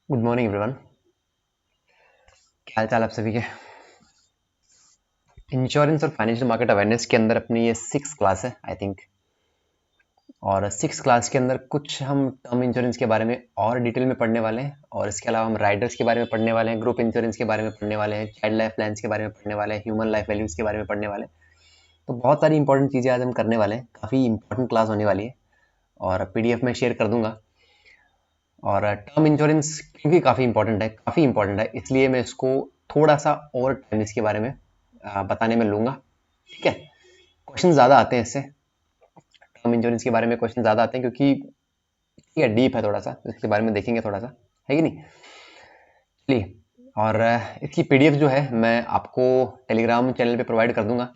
Good morning everyone. क्या हाल चाल आप सभी के। इंश्योरेंस और फाइनेंशियल मार्केट अवेयरनेस के अंदर अपनी ये 6 क्लास है आई थिंक। और 6 क्लास के अंदर कुछ हम टर्म इंश्योरेंस के बारे में और डिटेल में पढ़ने वाले हैं, और इसके अलावा हम राइडर्स के बारे में पढ़ने वाले हैं, ग्रुप इंश्योरेंस के बारे में पढ़ने वाले हैं, चाइल्ड लाइफ प्लान्स के बारे में पढ़ने वाले हैं, ह्यूमन लाइफ वैल्यूज के बारे में पढ़ने वाले हैं। तो बहुत सारी इंपॉर्टेंट चीज़ें आज हम करने वाले हैं, काफ़ी इंपॉर्टेंट क्लास होने वाली है और पीडीएफ में शेयर कर दूंगा। और टर्म इंश्योरेंस क्योंकि काफ़ी इंपॉर्टेंट है, इसलिए मैं इसको थोड़ा सा और टाइम इसके बारे में बताने में लूँगा। ठीक है, क्वेश्चन ज़्यादा आते हैं इससे, टर्म इंश्योरेंस के बारे में क्वेश्चन ज़्यादा आते हैं क्योंकि ठीक है डीप है थोड़ा सा, इसके बारे में देखेंगे थोड़ा सा, है कि नहीं। चलिए, और इसकी पीडीएफ जो है मैं आपको टेलीग्राम चैनल पे प्रोवाइड कर दूंगा।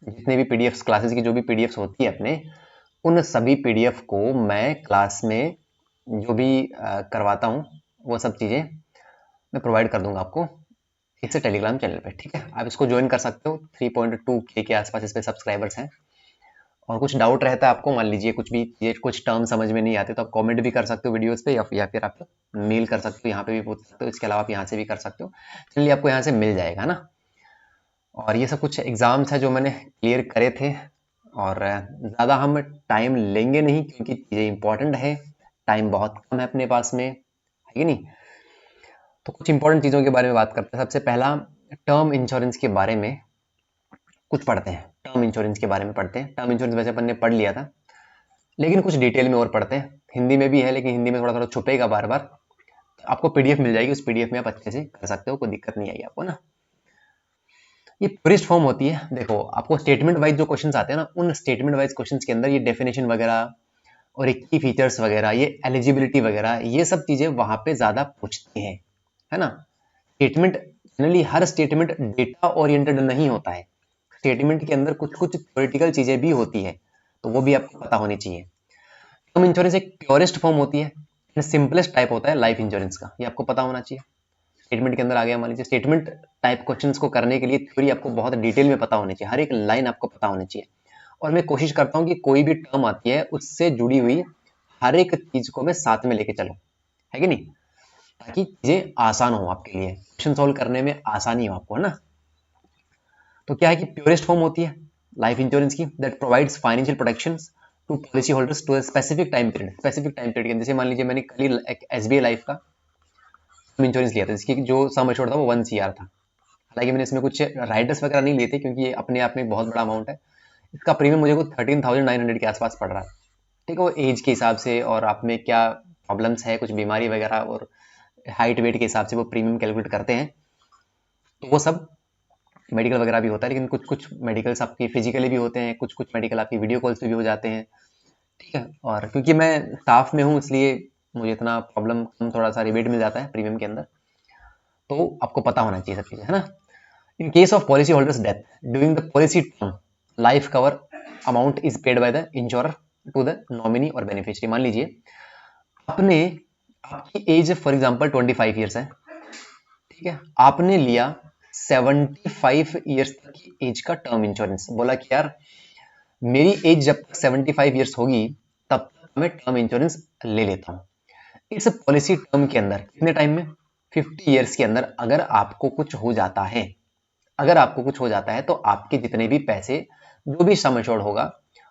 जितने भी पीडीएफ क्लासेस की जो भी पीडीएफ होती है अपने, उन सभी पीडीएफ को मैं क्लास में जो भी करवाता हूँ वो सब चीज़ें मैं प्रोवाइड कर दूंगा आपको इससे टेलीग्राम चैनल पे। ठीक है, आप इसको ज्वाइन कर सकते हो। 3.2K के आसपास इस पे सब्सक्राइबर्स हैं। और कुछ डाउट रहता है आपको, मान लीजिए कुछ भी ये कुछ टर्म समझ में नहीं आते, तो आप कमेंट भी कर सकते हो वीडियोस पे, या फिर आप मेल कर सकते हो, यहाँ पे भी पूछ सकते हो। इसके अलावा आप यहाँ से भी कर सकते हो, चलिए आपको यहाँ से मिल जाएगा ना। और ये सब कुछ एग्जाम्स है जो मैंने क्लियर करे थे, और ज़्यादा हम टाइम लेंगे नहीं क्योंकि चीज़ें इंपॉर्टेंट है, टाइम बहुत कम है अपने पास में, है कि नहीं। तो कुछ इंपॉर्टेंट चीज़ों के बारे में बात करते हैं। सबसे पहला, टर्म इंश्योरेंस के बारे में कुछ पढ़ते हैं। टर्म इंश्योरेंस के बारे में पढ़ते हैं। टर्म इंश्योरेंस वैसे अपन ने पढ़ लिया था, लेकिन कुछ डिटेल में और पढ़ते हैं। हिंदी में भी है, लेकिन हिंदी में थोड़ा थोड़ा छुपेगा बार बार। आपको पीडीएफ मिल जाएगी, उस पीडीएफ में आप अच्छे से कर सकते हो, कोई दिक्कत नहीं आएगी आपको ना। ये प्योरेस्ट फॉर्म होती है। देखो, आपको स्टेटमेंट वाइज जो क्वेश्चंस आते हैं ना, उन स्टेटमेंट वाइज क्वेश्चंस के अंदर ये डेफिनेशन वगैरह और एक की फीचर्स वगैरह, ये एलिजिबिलिटी वगैरह, ये सब चीजें वहां पे ज्यादा पूछती हैं, है ना। स्टेटमेंट जनरली हर स्टेटमेंट डेटा ओरिएंटेड नहीं होता है। स्टेटमेंट के अंदर कुछ कुछ थ्योरेटिकल चीजें भी होती है, तो वो भी आपको पता होनी चाहिए। टर्म इंश्योरेंस एक प्योरेस्ट फॉर्म होती है, सिंपलेस्ट टाइप होता है लाइफ इंश्योरेंस का, ये आपको पता होना चाहिए। स्टेटमेंट के अंदर आ गया, मान लीजिए स्टेटमेंट टाइप क्वेश्चंस को करने के लिए थ्योरी आपको बहुत डिटेल में पता होनी चाहिए, हर एक लाइन आपको पता होनी चाहिए। और मैं कोशिश करता हूँ कि कोई भी टर्म आती है उससे जुड़ी हुई हर एक चीज को मैं साथ में लेके चलूं, है कि नहीं, ताकि चीजें आसान हो आपके लिए, क्वेश्चन सोल्व करने में आसानी हो आपको, है ना। तो क्या है कि प्योरेस्ट फॉर्म होती है लाइफ इंश्योरेंस की, that provides financial protection to policy holders to specific time period. Specific time period के जैसे मान लीजिए मैंने कल ही एक एसबीआई लाइफ का इंश्योरेंस लिया था, जिसकी जो सम एश्योर्ड था वो 1 CR था। हालांकि मैंने इसमें कुछ राइडर्स वगैरह नहीं लिए थे क्योंकि ये अपने आप में एक बहुत बड़ा अमाउंट है। इसका प्रीमियम मुझे कुछ 13,900 के आसपास पड़ रहा है। ठीक है, वो एज के हिसाब से और आप में क्या प्रॉब्लम्स है, कुछ बीमारी वगैरह और हाइट वेट के हिसाब से वो प्रीमियम कैलकुलेट करते हैं। तो वो सब मेडिकल वगैरह भी होता है, लेकिन कुछ कुछ मेडिकल्स आपकी फिजिकली भी होते हैं, कुछ कुछ मेडिकल आपकी वीडियो कॉल्स पे भी हो जाते हैं। ठीक है, और क्योंकि मैं स्टाफ में हूँ इसलिए मुझे इतना प्रॉब्लम कम, थोड़ा सा रिबेट मिल जाता है प्रीमियम के अंदर। तो आपको पता होना चाहिए सब चीज़ें, है ना। In case of policy holders death during the policy term, life cover amount is paid by the insurer to the nominee और बेनिफिशियरी। मान लीजिए आपने, आपकी एज फॉर एग्जांपल 25 ईयर्स है, ठीक है, आपने लिया 75 ईयर्स तक की एज का टर्म इंश्योरेंस, बोला कि यार मेरी एज जब तक 75 ईयर्स होगी तब तक मैं टर्म इंश्योरेंस ले लेता हूँ। इस पॉलिसी टर्म के अंदर कितने टाइम में, 50 ईयर्स के अंदर अगर आपको कुछ हो जाता है, अगर आपको कुछ हो जाता है तो आपके जितने भी पैसे, जो भी सम एश्योर्ड होगा,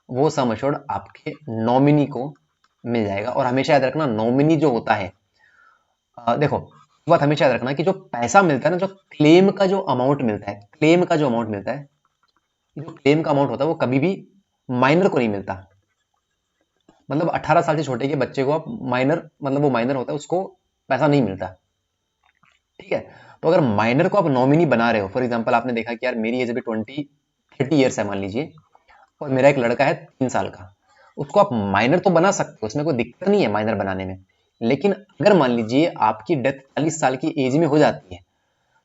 वो सम एश्योर्ड आपके नॉमिनी को मिल जाएगा। और हमेशा याद रखना, नॉमिनी जो होता है, देखो बात हमेशा याद रखना कि जो पैसा मिलता है ना, जो क्लेम का जो अमाउंट मिलता है, क्लेम का जो अमाउंट मिलता है, जो क्लेम का अमाउंट होता है वो कभी भी माइनर को नहीं मिलता। मतलब 18 साल से छोटे के बच्चे को आप माइनर, मतलब वो माइनर होता है, उसको पैसा नहीं मिलता। ठीक है, तो अगर माइनर को आप नॉमिनी बना रहे हो, फॉर एग्जांपल आपने देखा कि यार मेरी एज अभी 30 ईयर्स है मान लीजिए, और मेरा एक लड़का है 3 साल का, उसको आप माइनर तो बना सकते हो, उसमें कोई दिक्कत नहीं है माइनर बनाने में। लेकिन अगर मान लीजिए आपकी डेथ 40 साल की एज में हो जाती है,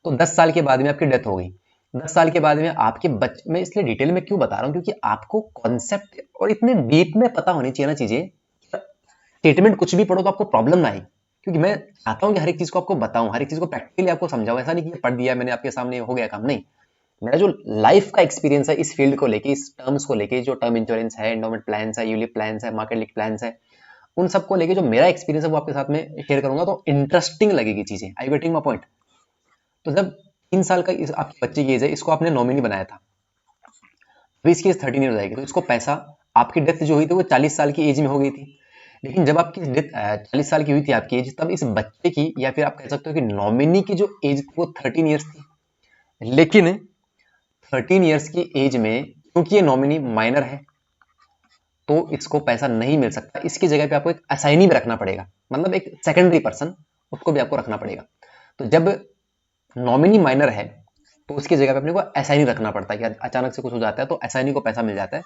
तो 10 साल के बाद में आपकी डेथ हो गई, 10 साल के बाद में आपके बच्चे, मैं इसलिए डिटेल में क्यों बता रहा हूँ क्योंकि आपको कॉन्सेप्ट और इतने डीप में पता होनी चाहिए ना चीजें, स्टेटमेंट कुछ भी पढ़ो तो आपको प्रॉब्लम ना आए। क्योंकि मैं चाहता हूँ कि हर एक चीज को आपको बताऊं, हर एक चीज को प्रैक्टिकली आपको समझाऊं, ऐसा नहीं कि पढ़ दिया मैंने आपके सामने हो गया काम, नहीं। मेरा जो लाइफ का एक्सपीरियंस है इस फील्ड को लेके, इस टर्म्स को लेके, जो टर्म इंश्योरेंस है, एंडोमेंट प्लान है, यूलिप प्लान है, मार्केट लिंक प्लान है, उन सबको लेके जो मेरा एक्सपीरियंस है वो आपके साथ में शेयर करूंगा, तो इंटरेस्टिंग लगेगी चीजें। I getting my point? तो जब 3 साल का आपके बच्चे की एज है, इसको आपने नॉमिनी बनाया था, अभी इसकी एज 13 ईयर हो जाएगी, तो इसको पैसा, आपकी डेथ जो हुई थी वो 40 साल की एज में हो गई थी, लेकिन जब आपकी डेथ 40 साल की हुई थी आपकी एज, तब इस बच्चे की, या फिर आप कह सकते हो कि नॉमिनी की जो एज थी वो 13 ईयर्स थी। लेकिन 13 ईयर्स की एज में, क्योंकि ये नॉमिनी माइनर है, तो इसको पैसा नहीं मिल सकता। इसकी जगह पे आपको एक असाइनी भी रखना पड़ेगा, मतलब एक सेकेंडरी पर्सन, उसको भी आपको रखना पड़ेगा। तो जब नॉमिनी माइनर है, तो उसकी जगह पे अपने को असाइनी रखना पड़ता है कि अचानक से कुछ हो जाता है तो असाइनी को पैसा मिल जाता है,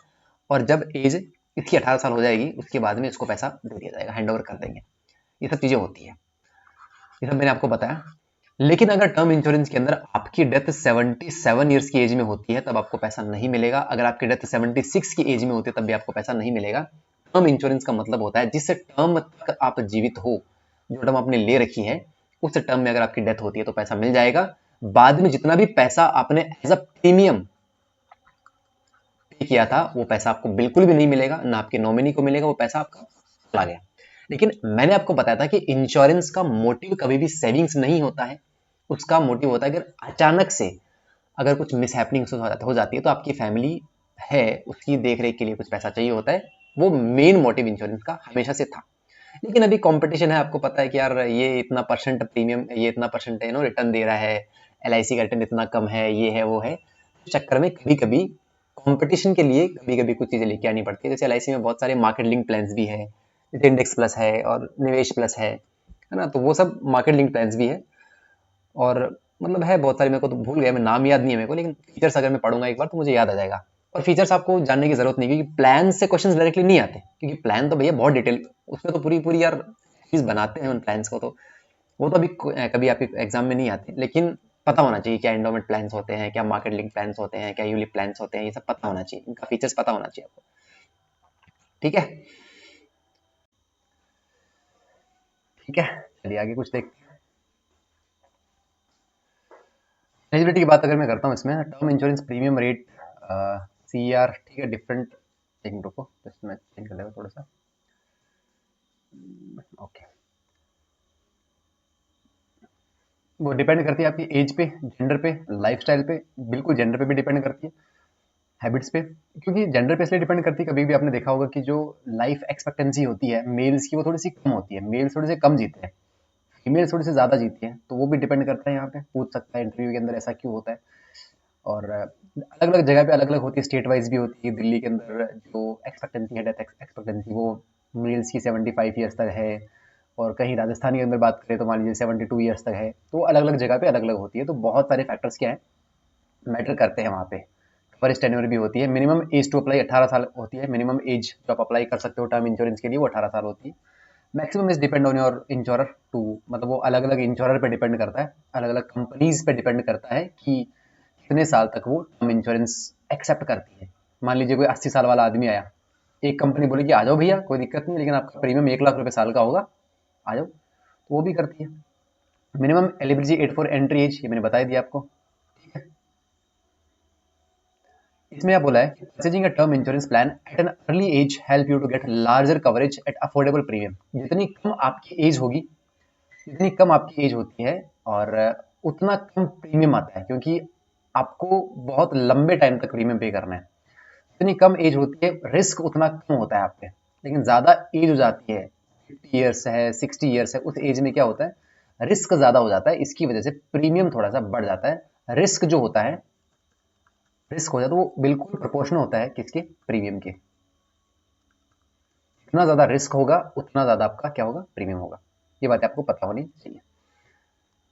और जब एज इसकी 18 साल हो जाएगी उसके बाद में इसको पैसा दे दिया जाएगा, हैंड ओवर कर देंगे। ये सब चीजें होती है, ये सब मैंने आपको बताया। लेकिन अगर टर्म इंश्योरेंस के अंदर आपकी डेथ 77 ईयर्स की एज में होती है, तब आपको पैसा नहीं मिलेगा। अगर आपकी डेथ 76 की एज में होती है, तब भी आपको पैसा नहीं मिलेगा। टर्म इंश्योरेंस का मतलब होता है जिस टर्म तक आप जीवित हो, जो टर्म आपने ले रखी है, उस टर्म में अगर आपकी डेथ होती है तो पैसा मिल जाएगा। बाद में जितना भी पैसा आपने एज अ प्रीमियम पे किया था, वो पैसा आपको बिल्कुल भी नहीं मिलेगा, ना आपके नॉमिनी को मिलेगा, वो पैसा आपका चला गया। लेकिन मैंने आपको बताया था कि इंश्योरेंस का मोटिव कभी भी सेविंग्स नहीं होता है, उसका मोटिव होता है अगर अचानक से अगर कुछ मिसहैपनिंग हो जाती है, तो आपकी फैमिली है उसकी देख रेख के लिए कुछ पैसा चाहिए होता है। वो मेन मोटिव इंश्योरेंस का हमेशा से था। लेकिन अभी कंपटीशन है, आपको पता है कि यार ये इतना परसेंट प्रीमियम, ये इतना परसेंट रिटर्न दे रहा है, LIC का रिटर्न इतना कम है, ये है वो है। इस चक्कर में कभी कभी कंपटीशन के लिए कभी कभी कुछ चीजें लेके आनी पड़ती है। जैसे LIC में बहुत सारे मार्केट लिंक प्लान्स भी है, जैसे इंडेक्स प्लस है और निवेश प्लस है ना, तो वो सब मार्केट लिंक प्लान्स भी है। और मतलब है बहुत सारे, मेरे को तो भूल गया, मैं नाम याद नहीं है मेरे को, लेकिन फीचर्स अगर मैं पढ़ूंगा एक बार तो मुझे याद आ जाएगा। और फीचर्स आपको जानने की जरूरत नहीं, क्योंकि प्लान से क्वेश्चंस डायरेक्टली नहीं आते, क्योंकि प्लान तो भैया बहुत डिटेल, उसमें तो पूरी पूरी यार चीज बनाते हैं उन प्लान्स को, तो वो तो अभी कभी आपके एग्जाम में नहीं आते। लेकिन पता होना चाहिए क्या एंडोमेंट प्लान्स होते हैं, क्या मार्केट लिंक प्लान्स होते हैं, क्या यूलिप प्लान्स होते हैं, ये सब पता होना चाहिए, इनका फीचर्स पता होना चाहिए आपको। ठीक है, ठीक है, चलिए आगे कुछ देखते हैं। एलिजिबिलिटी की बात अगर मैं करता हूँ, इसमें term insurance premium rate CER, ठीक है, डिफरेंट, एक मिनट रुको, जस्ट मैं चेंज कर लेगा थोड़ा सा। ओके, वो डिपेंड करती है आपकी एज पे, जेंडर पे, लाइफस्टाइल पे, बिल्कुल जेंडर पे भी डिपेंड करती है, हैबिट्स पे। क्योंकि जेंडर पे इसलिए डिपेंड करती है, कभी भी आपने देखा होगा कि जो लाइफ एक्सपेक्टेंसी होती है मेल्स की, वो थोड़ी सी कम होती है, मेल्स थोड़े से कम जीते हैं, फीमेल थोड़ी सी ज़्यादा जीती है। तो वो भी डिपेंड करता है, यहाँ पे पूछ सकता है इंटरव्यू के अंदर ऐसा क्यों होता है। और अलग अलग जगह पे अलग अलग होती है, स्टेट वाइज भी होती है। दिल्ली के अंदर जो एक्सपेक्टेंसी है, डेथ एक्सपेक्टेंसी, वो मेल्स की 75 ईयर्स तक है, और कहीं राजस्थान के अंदर बात करें तो मान लीजिए 72 ईयर्स तक है। तो अलग अलग जगह पे अलग अलग होती है, तो बहुत सारे फैक्टर्स क्या है मैटर करते हैं वहाँ पे। कवरेज टेन्योर भी होती है, मिनिमम एज टू अप्लाई 18 साल होती है, मिनिमम एज जो आप अप्लाई कर सकते हो टर्म इंश्योरेंस के लिए वो 18 साल होती है। Maximum is depend on your insurer too, मतलब वो अलग अलग इंश्योरर पे डिपेंड करता है, अलग अलग कंपनीज पे डिपेंड करता है कि कितने साल तक वो टर्म इंश्योरेंस एक्सेप्ट करती है। मान लीजिए कोई 80 साल वाला आदमी आया, एक कंपनी बोली कि आ जाओ भैया कोई दिक्कत नहीं, लेकिन आपका प्रीमियम 1 लाख रुपए साल का होगा, आ जाओ, तो वो भी करती है। Minimum eligibility at for entry age, ये मैंने बता दिया आपको। इसमें क्या बोला है, purchasing a term insurance plan at an early age help you to get larger coverage at affordable premium. जितनी कम आपकी एज होगी, जितनी कम आपकी एज होती है, और उतना कम प्रीमियम आता है, क्योंकि आपको बहुत लंबे टाइम तक प्रीमियम पे करना है। जितनी कम एज होती है, रिस्क उतना कम होता है आप पे। लेकिन ज़्यादा एज हो जाती है, 50 ईयर्स है, 60 ईयर्स है, उस एज में क्या होता है, रिस्क ज़्यादा हो जाता है, इसकी वजह से प्रीमियम थोड़ा सा बढ़ जाता है। रिस्क जो होता है, रिस्क हो जाता है, वो बिल्कुल प्रोपोर्शनल होता है किसके, प्रीमियम के। जितना ज़्यादा रिस्क होगा उतना ज़्यादा आपका क्या होगा, प्रीमियम होगा। ये बात आपको पता होनी चाहिए।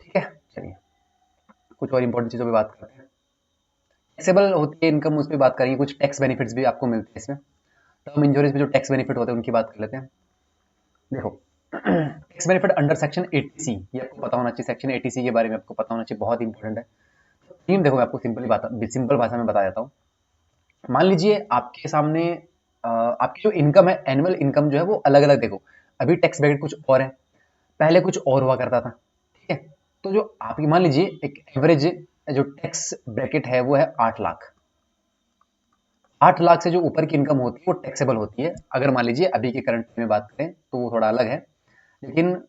ठीक है, चलिए कुछ और इंपॉर्टेंट चीज़ों पे बात करते हैं। टैक्सेबल होती है इनकम, उस पर बात करेंगे। कुछ टैक्स बेनिफिट्स भी आपको मिलते हैं इसमें। टर्म इंश्योरेंस में जो टैक्स बेनिफिट होते हैं उनकी बात कर लेते हैं। देखो, tax benefit under section 80C, ये आपको पता होना चाहिए। सेक्शन 80C के बारे में आपको पता होना चाहिए, बहुत इंपॉर्टेंट है। टीम देखो, मैं आपको सिंपल भाषा में बता देता हूँ। मान लीजिए आपके सामने आपकी जो इनकम है, एनुअल इनकम जो है वो अलग अलग, देखो अभी टैक्स ब्रैकेट कुछ और है, पहले कुछ और हुआ करता था। ठीक है, तो जो आपकी मान लीजिए एक एवरेज जो टैक्स ब्रैकेट है वो है 8 लाख। 8 लाख से जो ऊपर की इनकम होती है वो टैक्सेबल होती है। अगर मान लीजिए अभी के करंट में बात करें तो वो थोड़ा अलग है, लेकिन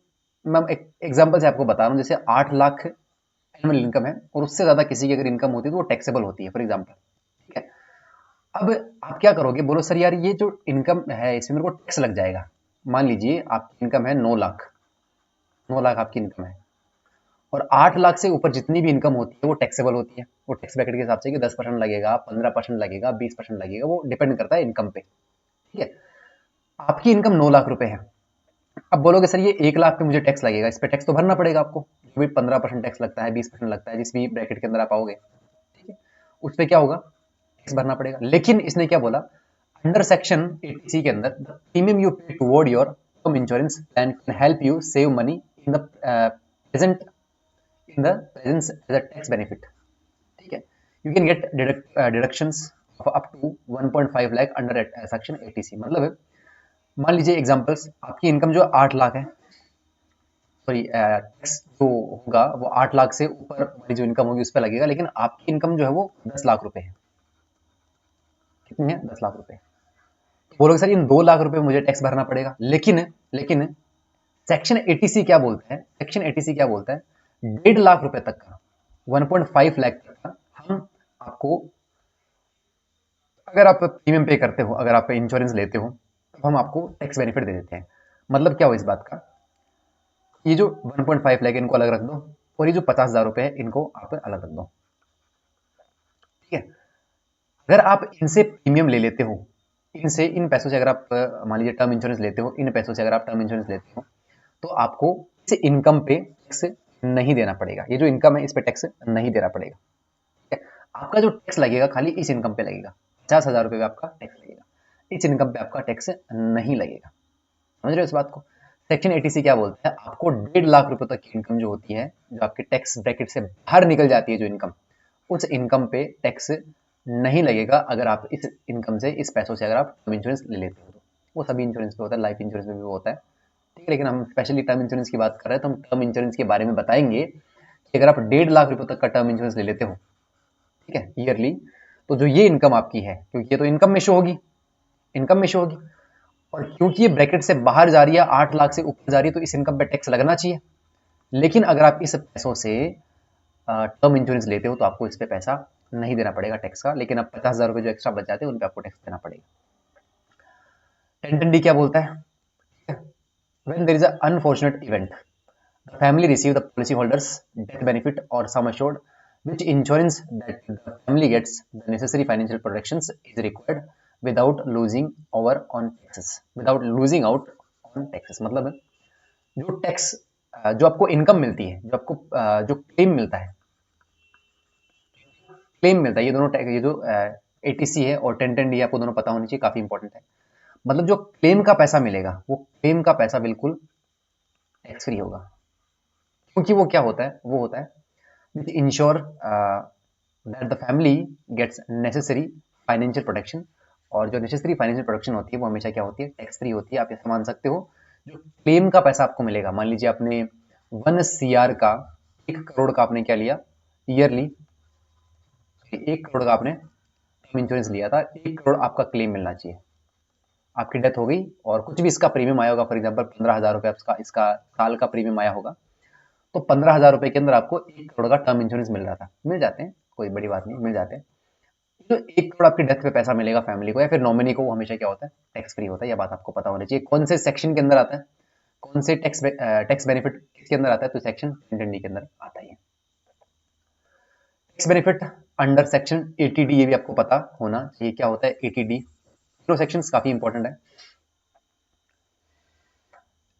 मैं एक एग्जांपल से आपको बता रहा हूँ। जैसे 8 लाख एनुअल इनकम है और उससे ज़्यादा किसी की अगर इनकम होती है तो वो टैक्सेबल होती है, फॉर एग्जाम्पल। ठीक है, अब आप क्या करोगे, बोलो सर यार ये जो इनकम है इसमें मेरे को टैक्स लग जाएगा। मान लीजिए आपकी इनकम है 9 लाख, 9 लाख आपकी इनकम है, और 8 लाख से ऊपर जितनी भी इनकम होती है वो टैक्सेबल होती है। वो टैक्स ब्रैकेट के हिसाब से कि 10% लगेगा, 15% लगेगा, 20% लगेगा, वो डिपेंड करता है इनकम पे। ठीक है, आपकी इनकम 9 लाख रुपए है। अब बोलोगे सर ये 1 लाख पे मुझे टैक्स लगेगा, इस पे टैक्स तो भरना पड़ेगा आपको। जो भी 15% टैक्स लगता है, 20% लगता है, जिस भी ब्रैकेट के अंदर आप आओगे, ठीक है, उस पे क्या होगा, टैक्स भरना पड़ेगा। लेकिन इसने क्या बोला, अंडर सेक्शन 80C के अंदर the premium you pay toward your home insurance plan can help you save money in the present in the presence as a tax benefit. ठीक है, you can get deductions of up to 1.5 lakh under section 80C। मतलब मान लीजिए examples, आपकी income जो 8 लाख है, sorry tax जो होगा वो 8 लाख से ऊपर वाली जो इनकम होगी उस पर लगेगा, लेकिन आपकी इनकम जो है वो 10 लाख रुपए है। कितनी है, 10 लाख रुपए। तो बोलोगे सर इन 2 लाख रुपए मुझे टैक्स भरना पड़ेगा, लेकिन सेक्शन 80C क्या बोलता है, सेक्शन 80C क्या बोलता है, 1.5 लाख रुपए तक का, 1.5 लाख तक का हम आपको, अगर आप प्रीमियम पे करते हो, अगर आप इंश्योरेंस लेते हो, तो हम आपको टैक्स बेनिफिट दे देते हैं। मतलब क्या हो इस बात का, ये जो 1.5 लाख इनको अलग रख दो, और ये जो 50,000 रुपए है इनको आप अलग रख दो। ठीक है, अगर आप इनसे प्रीमियम ले लेते हो, इनसे, इन पैसों से अगर आप मान लीजिए टर्म इंश्योरेंस लेते हो, इन पैसों से अगर आप टर्म इंश्योरेंस लेते हो, तो आपको इस इनकम पे टैक्स नहीं देना पड़ेगा। ये जो इनकम है इस पे टैक्स नहीं देना पड़ेगा। ठीक है, आपका जो टैक्स लगेगा खाली इस इनकम पे लगेगा, 50,000 रुपए पे आपका टैक्स लगेगा, इस इनकम पे आपका टैक्स नहीं लगेगा। समझ रहे हो इस बात को। सेक्शन 80 क्या बोलता है, आपको 1.5 लाख रुपए तक की इनकम जो होती है, जो आपके टैक्स ब्रैकेट से बाहर निकल जाती है जो इनकम, उस इनकम पे टैक्स नहीं लगेगा। अगर आप इस इनकम से, इस पैसों से अगर आप टर्म इंश्योरेंस ले लेते हो तो। वो सभी इंश्योरेंस पे होता है, लाइफ इंश्योरेंस में भी वो होता है। ठीक है, लेकिन हम स्पेशली टर्म इंश्योरेंस की बात कर रहे हैं, तो हम टर्म इंश्योरेंस के बारे में बताएंगे कि अगर आप 1.5 लाख रुपए तक का टर्म इंश्योरेंस ले लेते हो, ठीक है, ईयरली, तो जो ये इनकम आपकी है, क्योंकि ये तो इनकम में शो होगी, इनकम में शो होगी, और क्योंकि ये ब्रैकेट से बाहर जा रही है, 8 लाख से ऊपर जा रही है, तो इस इनकम पे टैक्स लगना चाहिए। लेकिन अगर आप इस पैसों से टर्म इंश्योरेंस लेते हो तो आपको इस पे पैसा नहीं देना पड़ेगा टैक्स का, लेकिन अब 50,000 रुपए जो एक्स्ट्रा बच जाते हैं उन पे आपको टैक्स देना पड़ेगा। 10(10D क्या बोलता है, when there is an unfortunate event, the family receive the policyholder's death benefit or sum assured, which insurance that the family gets the necessary financial protections is required without losing over on taxes, without losing out on taxes। मतलब जो tax, जो आपको income मिलती है, जो आपको जो claim मिलता है, क्लेम मिलता है, ये दोनों ये जो 80C है और 10(10D आपको दोनों पता होनी चाहिए, काफी इंपॉर्टेंट है। मतलब जो क्लेम का पैसा मिलेगा, वो क्लेम का पैसा बिल्कुल टैक्स फ्री होगा। क्योंकि वो क्या होता है, वो होता है which ensure that the family gets necessary financial protection. और जो नेसेसरी फाइनेंशियल प्रोटेक्शन होती है वो हमेशा क्या होती है, टैक्स फ्री होती है। आप ऐसा मान सकते हो, जो क्लेम का पैसा आपको मिलेगा, मान लीजिए आपने 1 CR का, 1 करोड़ का आपने क्या लिया ईयरली, 1 करोड़ का आपने टर्म इंश्योरेंस लिया था, 1 करोड़ आपका क्लेम मिलना चाहिए। आपकी डेथ हो गई और कुछ भी इसका प्रीमियम आया होगा, फॉर एग्जाम्पल 15,000 रुपये इसका साल का प्रीमियम आया होगा, तो 15,000 रुपए के अंदर आपको 1 करोड़ का टर्म इंश्योरेंस मिल रहा था, मिल जाते हैं, कोई बड़ी बात नहीं, मिल जाते हैं। तो 1 करोड़ आपकी डेथ पे पैसा मिलेगा फैमिली को या फिर नॉमिनी को, वो हमेशा क्या होता है, टैक्स फ्री होता है। यह बात आपको पता होनी चाहिए। कौन से सेक्शन के अंदर आता है, कौन से टैक्स बेनिफिट किसके अंदर आता है, तो सेक्शन 10(10D के अंदर आता है। Tax benefit under section 80D, ये भी आपको पता होना चाहिए क्या होता है 80D। तीनों सेक्शंस काफी इंपॉर्टेंट है।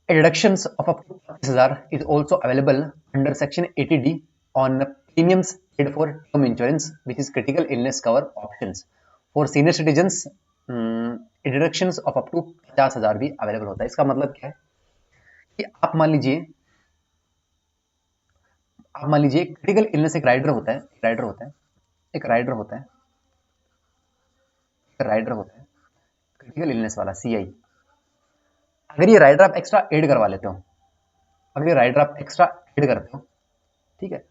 Deductions of up to 50,000 is also available under Section 80D on premiums paid for term insurance, which is critical illness cover options. For senior citizens, deductions of up to 50,000 भी available होता है। इसका मतलब क्या है कि आप मान लीजिए क्रिटिकल इलनेस, एक राइडर होता है, क्रिटिकल इलनेस वाला CI। अगर ये राइडर आप एक्स्ट्रा ऐड करवा लेते हो, ठीक है,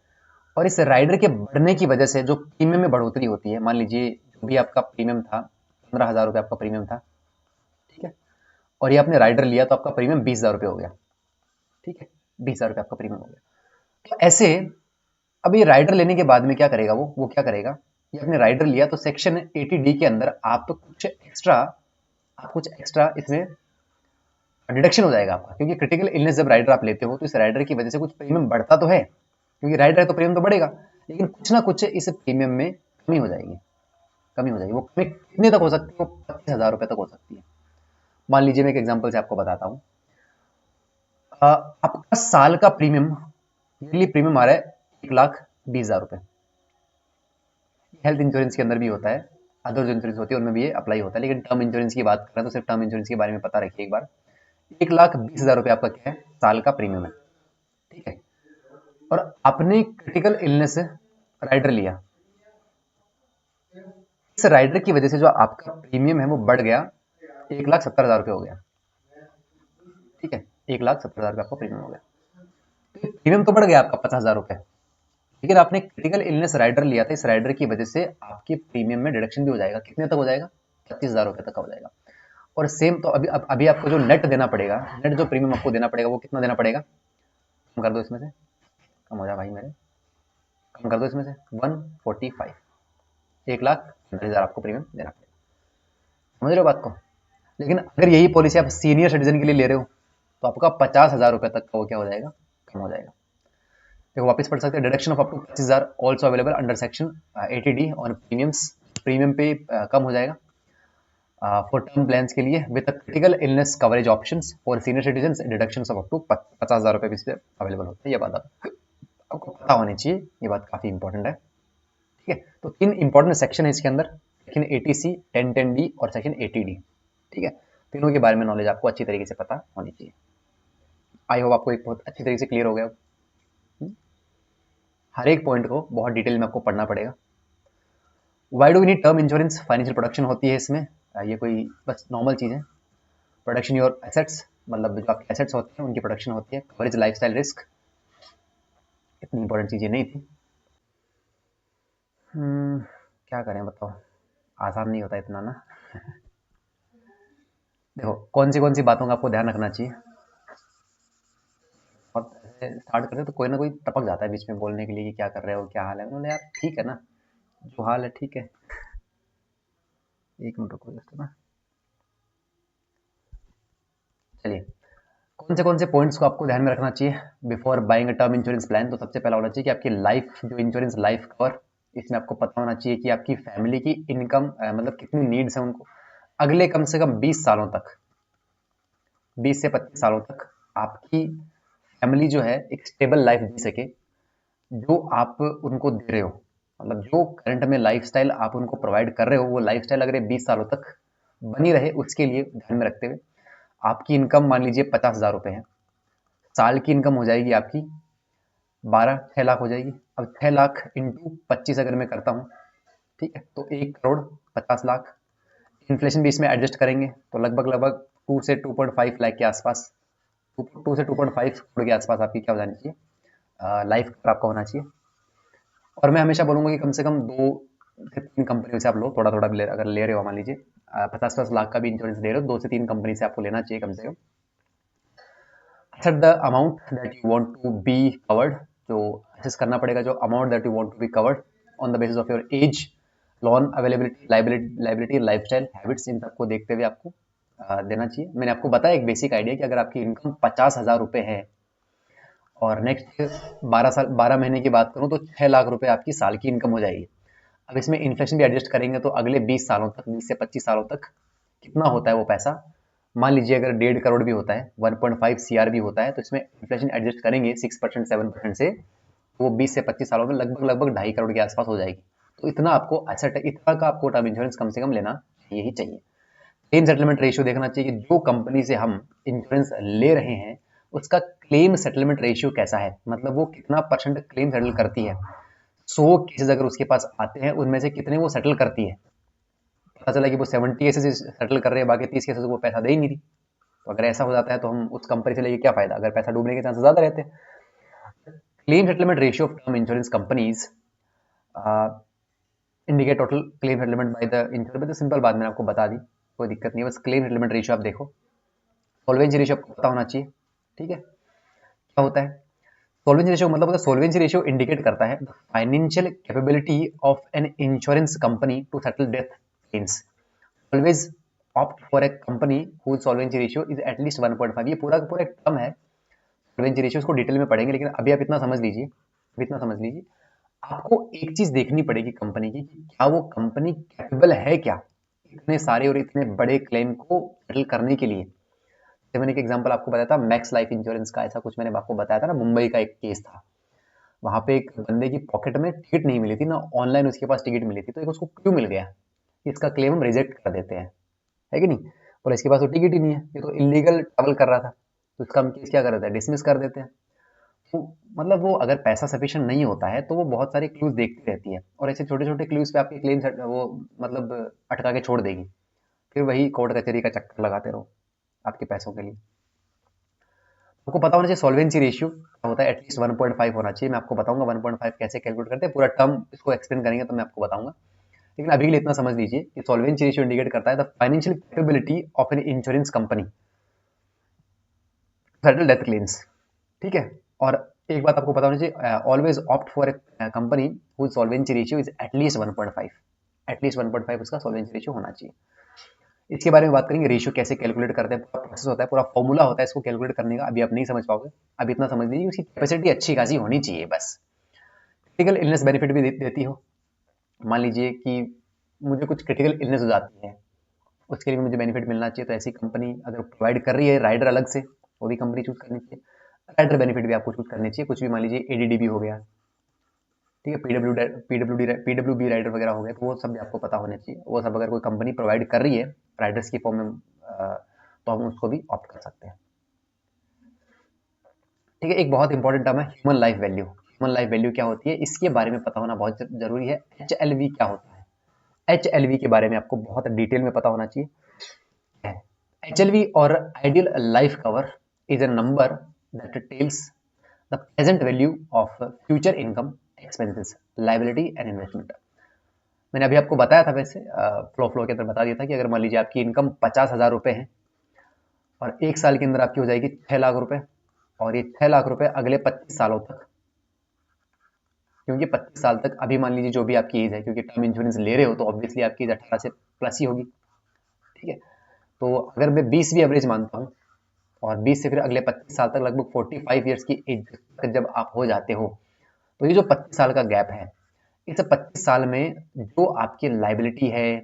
और इस राइडर के बढ़ने की वजह से जो प्रीमियम में बढ़ोतरी होती है, मान लीजिए जो भी आपका प्रीमियम था 15,000 रुपये आपका प्रीमियम था, ठीक है, और ये आपने राइडर लिया तो आपका प्रीमियम 20,000 रुपये हो गया, ठीक है, 20,000 रुपये आपका प्रीमियम हो गया। तो ऐसे अब ये राइडर लेने के बाद में क्या करेगा वो क्या करेगा, ये आपने राइडर लिया तो सेक्शन 80D के अंदर आप कुछ एक्स्ट्रा इसमें डिडक्शन हो जाएगा आपका, क्योंकि क्रिटिकल इलनेस जब राइडर आप लेते हो तो इस राइडर की वजह से कुछ प्रीमियम बढ़ता तो है, क्योंकि राइडर है तो प्रीमियम तो बढ़ेगा, लेकिन कुछ ना कुछ इस प्रीमियम में कमी हो जाएगी, वो कमी कितने तक हो सकती है, वो 25,000 रुपये तक हो सकती है। मान लीजिए मैं एक एग्जाम्पल से आपको बताता हूँ, आपका साल का प्रीमियम, ईयरली प्रीमियम आ रहा है 1,20,000 रुपये। हेल्थ इंश्योरेंस के अंदर भी होता है, अदर जो इंश्योरेंस होती है उनमें भी ये अप्लाई होता है, लेकिन टर्म इंश्योरेंस की बात करें तो सिर्फ टर्म इंश्योरेंस के बारे में पता रखिए एक बार। 1,20,000 रुपये आपका क्या है, साल का प्रीमियम है, ठीक है, और आपने क्रिटिकल इलनेस राइडर लिया, इस राइडर की वजह से जो आपका प्रीमियम है वो बढ़ गया, 1,70,000 रुपये हो गया, ठीक है, 1,70,000 रुपये आपका प्रीमियम हो गया। तो प्रीमियम तो बढ़ गया आपका 50,000 रुपये, लेकिन आपने क्रिटिकल इलनेस राइडर लिया था, इस राइडर की वजह से आपके प्रीमियम में डिडक्शन भी हो जाएगा, कितने तक हो जाएगा, 25,000 रुपये तक का हो जाएगा। और सेम तो अभी आपको जो नेट देना पड़ेगा, नेट जो प्रीमियम आपको देना पड़ेगा वो कितना देना पड़ेगा, कम कर दो इसमें से, कम हो जाए भाई मेरे, कम कर दो इसमें से 145, 1,50,000 आपको प्रीमियम देना पड़ेगा, समझ रहे हो बात को। लेकिन अगर यही पॉलिसी आप सीनियर सिटीजन के लिए ले रहे हो तो आपका 50,000 रुपये तक का वो क्या हो जाएगा, कम हो जाएगा। देखो वापस पढ़ सकते हैं, deduction of up to 25,000 also available under section 80D on premium पे कम हो जाएगा फॉर टर्म प्लान्स के लिए with critical illness coverage options for senior citizens, deduction of up to 50,000 रुपये भी इस पर अवेलेबल होते हैं। ये बात आपको पता होनी चाहिए, ये बात काफ़ी इंपॉर्टेंट है, ठीक है। तो 3 इंपॉर्टेंट सेक्शन है इसके अंदर, सेक्शन 80C, 1010D और सेक्शन 80D, ठीक है। तीनों के बारे में नॉलेज आपको अच्छी तरीके से पता होनी चाहिए। आई होप आपको एक बहुत अच्छी तरीके से क्लियर हो गया। हर एक पॉइंट को बहुत डिटेल में आपको पढ़ना पड़ेगा। Why do we need term insurance, financial production होती है इसमें, ये कोई बस नॉर्मल चीज़ है। प्रोडक्शन योर एसेट्स, मतलब जो आपके एसेट्स होते हैं उनकी प्रोडक्शन होती है। कवरेज लाइफस्टाइल रिस्क, इतनी इंपॉर्टेंट चीज़ें नहीं थी। क्या करें बताओ, आसान नहीं होता इतना ना। देखो कौन सी बातों का आपको ध्यान रखना चाहिए, और स्टार्ट करें तो कोई ना कोई टपक जाता है बीच में बोलने के लिए कि क्या कर रहे हो, क्या हाल है। बोले यार ठीक है ना, जो हाल है ठीक है, एक मिनट रुको जस्ट ना। चलिए, कौन से पॉइंट्स को आपको ध्यान में रखना चाहिए before buying a term insurance plan. तो सबसे पहला होना चाहिए कि आपकी लाइफ जो इंश्योरेंस लाइफ कवर, इसमें आपको पता होना चाहिए कि आपकी फैमिली की इनकम मतलब कितनी नीड्स है उनको अगले कम से कम 20 सालों तक, 20 से 25 सालों तक आपकी फैमिली जो है एक स्टेबल लाइफ जी सके, जो आप उनको दे रहे हो, मतलब जो करंट में लाइफस्टाइल आप उनको प्रोवाइड कर रहे हो वो लाइफस्टाइल अगर 20 सालों तक बनी रहे, उसके लिए ध्यान में रखते हुए आपकी इनकम मान लीजिए 50,000 रुपये है, साल की इनकम हो जाएगी आपकी 6 लाख हो जाएगी। अब 6 लाख इंटू 25 अगर मैं करता हूँ, ठीक है, तो 1,50,00,000। इन्फ्लेशन भी इसमें एडजस्ट करेंगे तो लगभग 2 से 2.5 लाख के आसपास, 2 से 2.5 करोड़ के आसपास आपकी क्या हो जानी चाहिए, लाइफ कवर आपका होना चाहिए। और मैं हमेशा बोलूँगा कि कम से कम 2 से 3 कंपनियों से आप लो, थोड़ा थोड़ा अगर ले रहे हो, मान लीजिए 50 लाख का भी इंश्योरेंस ले रहे हो, 2 से 3 कंपनी से आपको लेना चाहिए कम से कम। Set the amount that you want to be covered, जो असेस करना पड़ेगा जो amount that you want to be covered on the basis of your age, loan availability, liability, lifestyle habits, इन सबको देखते हुए आपको देना चाहिए। मैंने आपको बताया एक बेसिक आइडिया कि अगर आपकी इनकम 50,000 रुपये है और नेक्स्ट 12 महीने की बात करूँ तो 6 लाख रुपए आपकी साल की इनकम हो जाएगी। अब इसमें इन्फ्लेशन भी एडजस्ट करेंगे तो अगले 20 सालों तक, 20 से 25 सालों तक कितना होता है वो पैसा, मान लीजिए अगर 1.5 करोड़ भी होता है, 1.5 CR भी होता है, तो इसमें इन्फ्लेशन एडजस्ट करेंगे 6% 7% से, तो वो 20 से 25 सालों में लगभग 2.5 करोड़ के आसपास हो जाएगी। तो इतना आपको एसेट, इतना का आपको टर्म इंश्योरेंस कम से कम लेना ही चाहिए। क्लेम सेटलमेंट रेशियो देखना चाहिए कि जो कंपनी से हम इंश्योरेंस ले रहे हैं उसका क्लेम सेटलमेंट रेशियो कैसा है, मतलब वो कितना परसेंट क्लेम सेटल करती है। 100 केसेस अगर उसके पास आते हैं उनमें से कितने वो सेटल करती है, पता चला कि वो 70 केसेस सेटल कर रहे हैं, बाकी 30 केसेस को पैसा दे ही नहीं रही। तो अगर ऐसा हो जाता है तो हम उस कंपनी से लेके क्या फायदा, अगर पैसा डूबने के चांसेस ज्यादा रहते हैं। Claim settlement ratio of term insurance companies indicate total claim settlement by the ensure, तो सिंपल बात मैंने आपको बता दी, कोई दिक्कत नहीं है, बस क्लेम सेटलमेंट रेशियो आप देखो, सॉल्वेंसी रेशियो आपको पता होना चाहिए। ठीक है, क्या होता है सॉल्वेंसी रेशियो, मतलब होता है सॉल्वेंसी रेशियो इंडिकेट करता है financial capability of an insurance company to settle death claims. Always opt for a company whose solvency ratio is at least 1.5। ये पूरा का पूरा एक टर्म है सॉल्वेंसी रेशियो, इसको डिटेल में पढ़ेंगे, लेकिन अभी आप इतना समझ लीजिए, आपको एक चीज देखनी पड़ेगी कंपनी की, क्या वो कंपनी कैपेबल है क्या इतने सारे और इतने बड़े क्लेम को सेटल करने के लिए। जैसे मैंने एक एग्जांपल आपको बताया था मैक्स लाइफ इंश्योरेंस का, ऐसा कुछ मैंने आपको बताया था ना, मुंबई का एक केस था, वहां पे एक बंदे की पॉकेट में टिकट नहीं मिली थी ना, ऑनलाइन उसके पास टिकट मिली थी, तो एक उसको क्यों मिल गया, इसका क्लेम हम रिजेक्ट कर देते हैं, है कि नहीं, और इसके पास तो टिकट ही नहीं है, ये तो इलीगल ट्रैवल कर रहा था, तो इसका हम केस क्या कर देते हैं, डिसमिस कर देते हैं। तो मतलब वो अगर पैसा सफिशिएंट नहीं होता है तो वो बहुत सारे क्लूज देखती रहती है, और ऐसे छोटे छोटे क्लूज पे आपके क्लेम वो मतलब अटका के छोड़ देगी, फिर वही कोर्ट कचहरी का चक्कर लगाते रहो आपके पैसों के लिए। आपको पता होना चाहिए सॉल्वेंसी रेशियो होता है एटलीस्ट 1.5 होना चाहिए, मैं आपको बताऊंगा 1.5 कैसे कैलकुलेट करते हैं, पूरा टर्म इसको एक्सप्लेन करेंगे तो मैं आपको बताऊंगा, लेकिन अभी के लिए इतना समझ लीजिए कि सॉल्वेंसी रेशियो इंडिकेट करता है the financial capability of an insurance company settle death claims. ठीक है, और एक बात आपको पता होनी चाहिए, always opt for a company whose solvency ratio is at least 1.5, at least 1.5 उसका सॉल्वेंसी रेशियो होना चाहिए। इसके बारे में बात करेंगे, रेशियो कैसे कैलकुलेट करते हैं, पूरा प्रोसेस होता है, पूरा फॉर्मूला होता है इसको कैलकुलेट करने का, अभी आप नहीं समझ पाओगे, अभी इतना समझ लीजिए उसकी कैपेसिटी अच्छी खासी होनी चाहिए बस। क्रिटिकल इलनेस बेनिफिट भी देती हो, मान लीजिए कि मुझे कुछ क्रिटिकल इलनेस हो जाती है, उसके लिए भी मुझे बेनिफिट मिलना चाहिए, तो ऐसी कंपनी अगर प्रोवाइड कर रही है राइडर अलग से, वो भी कंपनी चूज करनी चाहिए, राइडर बेनिफिट भी आपको चूज करनी चाहिए, कुछ भी मान लीजिए एडीडीबी हो गया, ठीक है, पीडब्ल्यू बी राइडर वगैरह हो गए, तो वो सब भी आपको पता होने चाहिए, वो सब अगर कोई कंपनी प्रोवाइड कर रही है राइडर्स की फॉर्म में तो हम उसको भी ऑप्ट कर सकते हैं। ठीक है, एक बहुत इंपॉर्टेंट टर्म है human life value. Human life value क्या होती है, इसके बारे में पता होना बहुत जरूरी है। HLV क्या होता है, HLV के बारे में आपको बहुत डिटेल में पता होना चाहिए। HLV और ideal life cover is a number that tells the present value of future income, expenses, liability and investment. मैंने अभी आपको बताया था, वैसे फ्लो के अंदर बता दिया था कि अगर मान लीजिए आपकी इनकम 50,000 रुपए है और एक साल के अंदर आपकी हो जाएगी 6 लाख रुपए, और ये 6 लाख रुपए अगले 25 सालों तक, क्योंकि 25 साल तक अभी मान लीजिए जो भी आपकी एज है, क्योंकि टर्म इंश्योरेंस ले रहे हो तो ऑब्वियसली आपकी एज 18 से प्लस ही होगी। ठीक है, तो अगर मैं 20 भी एवरेज मानता हूँ, और 20 से फिर अगले 25 साल तक लगभग 45 ईयर्स की एज तक जब आप हो जाते हो, तो ये जो 25 साल का गैप है, इस 25 साल में जो आपकी लाइबिलिटी है,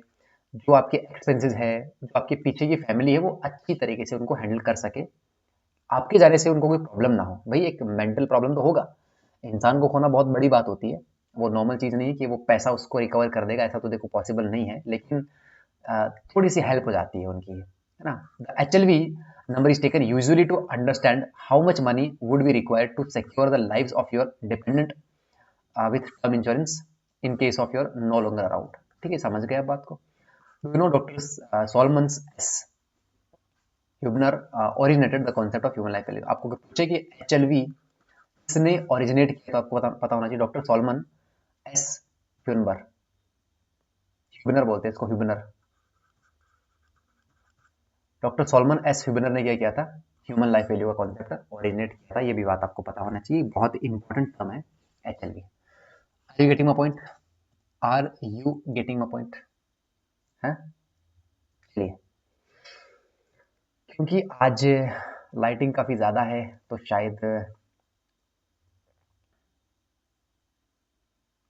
जो आपके एक्सपेंसेस है, जो आपके पीछे की फैमिली है, वो अच्छी तरीके से उनको हैंडल कर सके, आपके जाने से उनको कोई प्रॉब्लम ना हो। भाई एक मेंटल प्रॉब्लम तो होगा, इंसान को खोना बहुत बड़ी बात होती है, वो नॉर्मल चीज़ नहीं है कि वो पैसा उसको रिकवर कर देगा, ऐसा तो देखो पॉसिबल नहीं है, लेकिन थोड़ी सी हेल्प हो जाती है उनकी, है ना। The HLV number is taken usually to understand how much money would be required to secure the lives of your dependent with term insurance in case of your no longer around। ठीक है, समझ गए आप बात को। Do you know doctor Solomon S Huebner originated the concept of human life value. आपको अगर पूछे कि HLV किसने ओरिजिनेट किया, तो आपको पता होना चाहिए डॉक्टर सॉलमन एस ह्यूनबर, ह्यूबनर बोलते हैं इसको, Huebner. Doctor Solomon S Huebner ने क्या किया था, ह्यूमन लाइफ वैल्यू का कॉन्सेप्ट ओरिजिनेट किया था, ये भी बात आपको पता होना चाहिए, बहुत इंपॉर्टेंट टर्म है HLV। Are you getting my point, are you getting my point है। चलिए, क्योंकि आज लाइटिंग काफ़ी ज़्यादा है तो शायद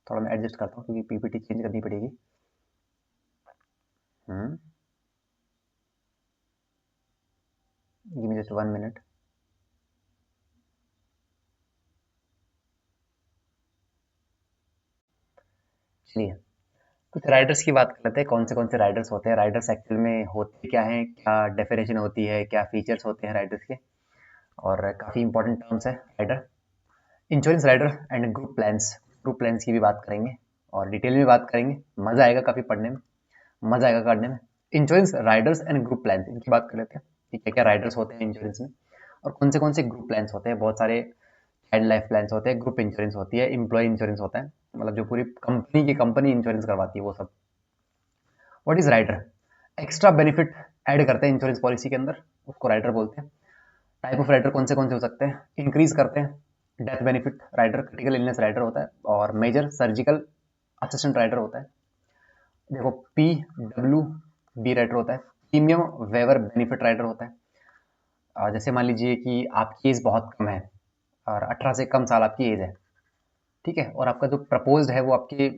थोड़ा मैं एडजस्ट करता हूँ, क्योंकि पीपीटी चेंज करनी पड़ेगी। Give me just 1 minute. चलिए, कुछ राइडर्स की बात कर लेते हैं, कौन से राइडर्स होते हैं, राइडर्स एक्चुअल में होते क्या हैं, क्या डेफिनेशन होती है, क्या फीचर्स होते हैं राइडर्स के, और काफ़ी इंपॉर्टेंट टर्म्स है rider. Insurance rider and group plans की भी बात करेंगे, और डिटेल में बात करेंगे, मज़ा आएगा काफ़ी पढ़ने में, मज़ा आएगा करने में। Insurance Riders and group plans, इनकी बात कर लेते हैं कि क्या क्या राइडर्स होते हैं इंश्योरेंस में, और कौन से ग्रुप प्लान्स होते हैं। बहुत सारे चाइल्ड लाइफ प्लान्स होते हैं, ग्रुप इंश्योरेंस होती है, एम्प्लॉय इंश्योरेंस होता है, मतलब जो पूरी कंपनी इंश्योरेंस करवाती है वो सब। What is rider? Extra benefit add करते हैं इंश्योरेंस पॉलिसी के अंदर, उसको राइडर बोलते हैं। टाइप ऑफ राइडर कौन से हो सकते हैं? इंक्रीज करते हैं death benefit rider, critical illness rider होता है, और मेजर सर्जिकल असिस्टेंट राइडर होता है। देखो PWB राइडर होता है, प्रीमियम वेवर बेनिफिट राइडर होता है। जैसे मान लीजिए कि आपकी एज बहुत कम है और 18 से कम साल आपकी एज है, ठीक है, और आपका जो प्रपोज्ड है वो आपके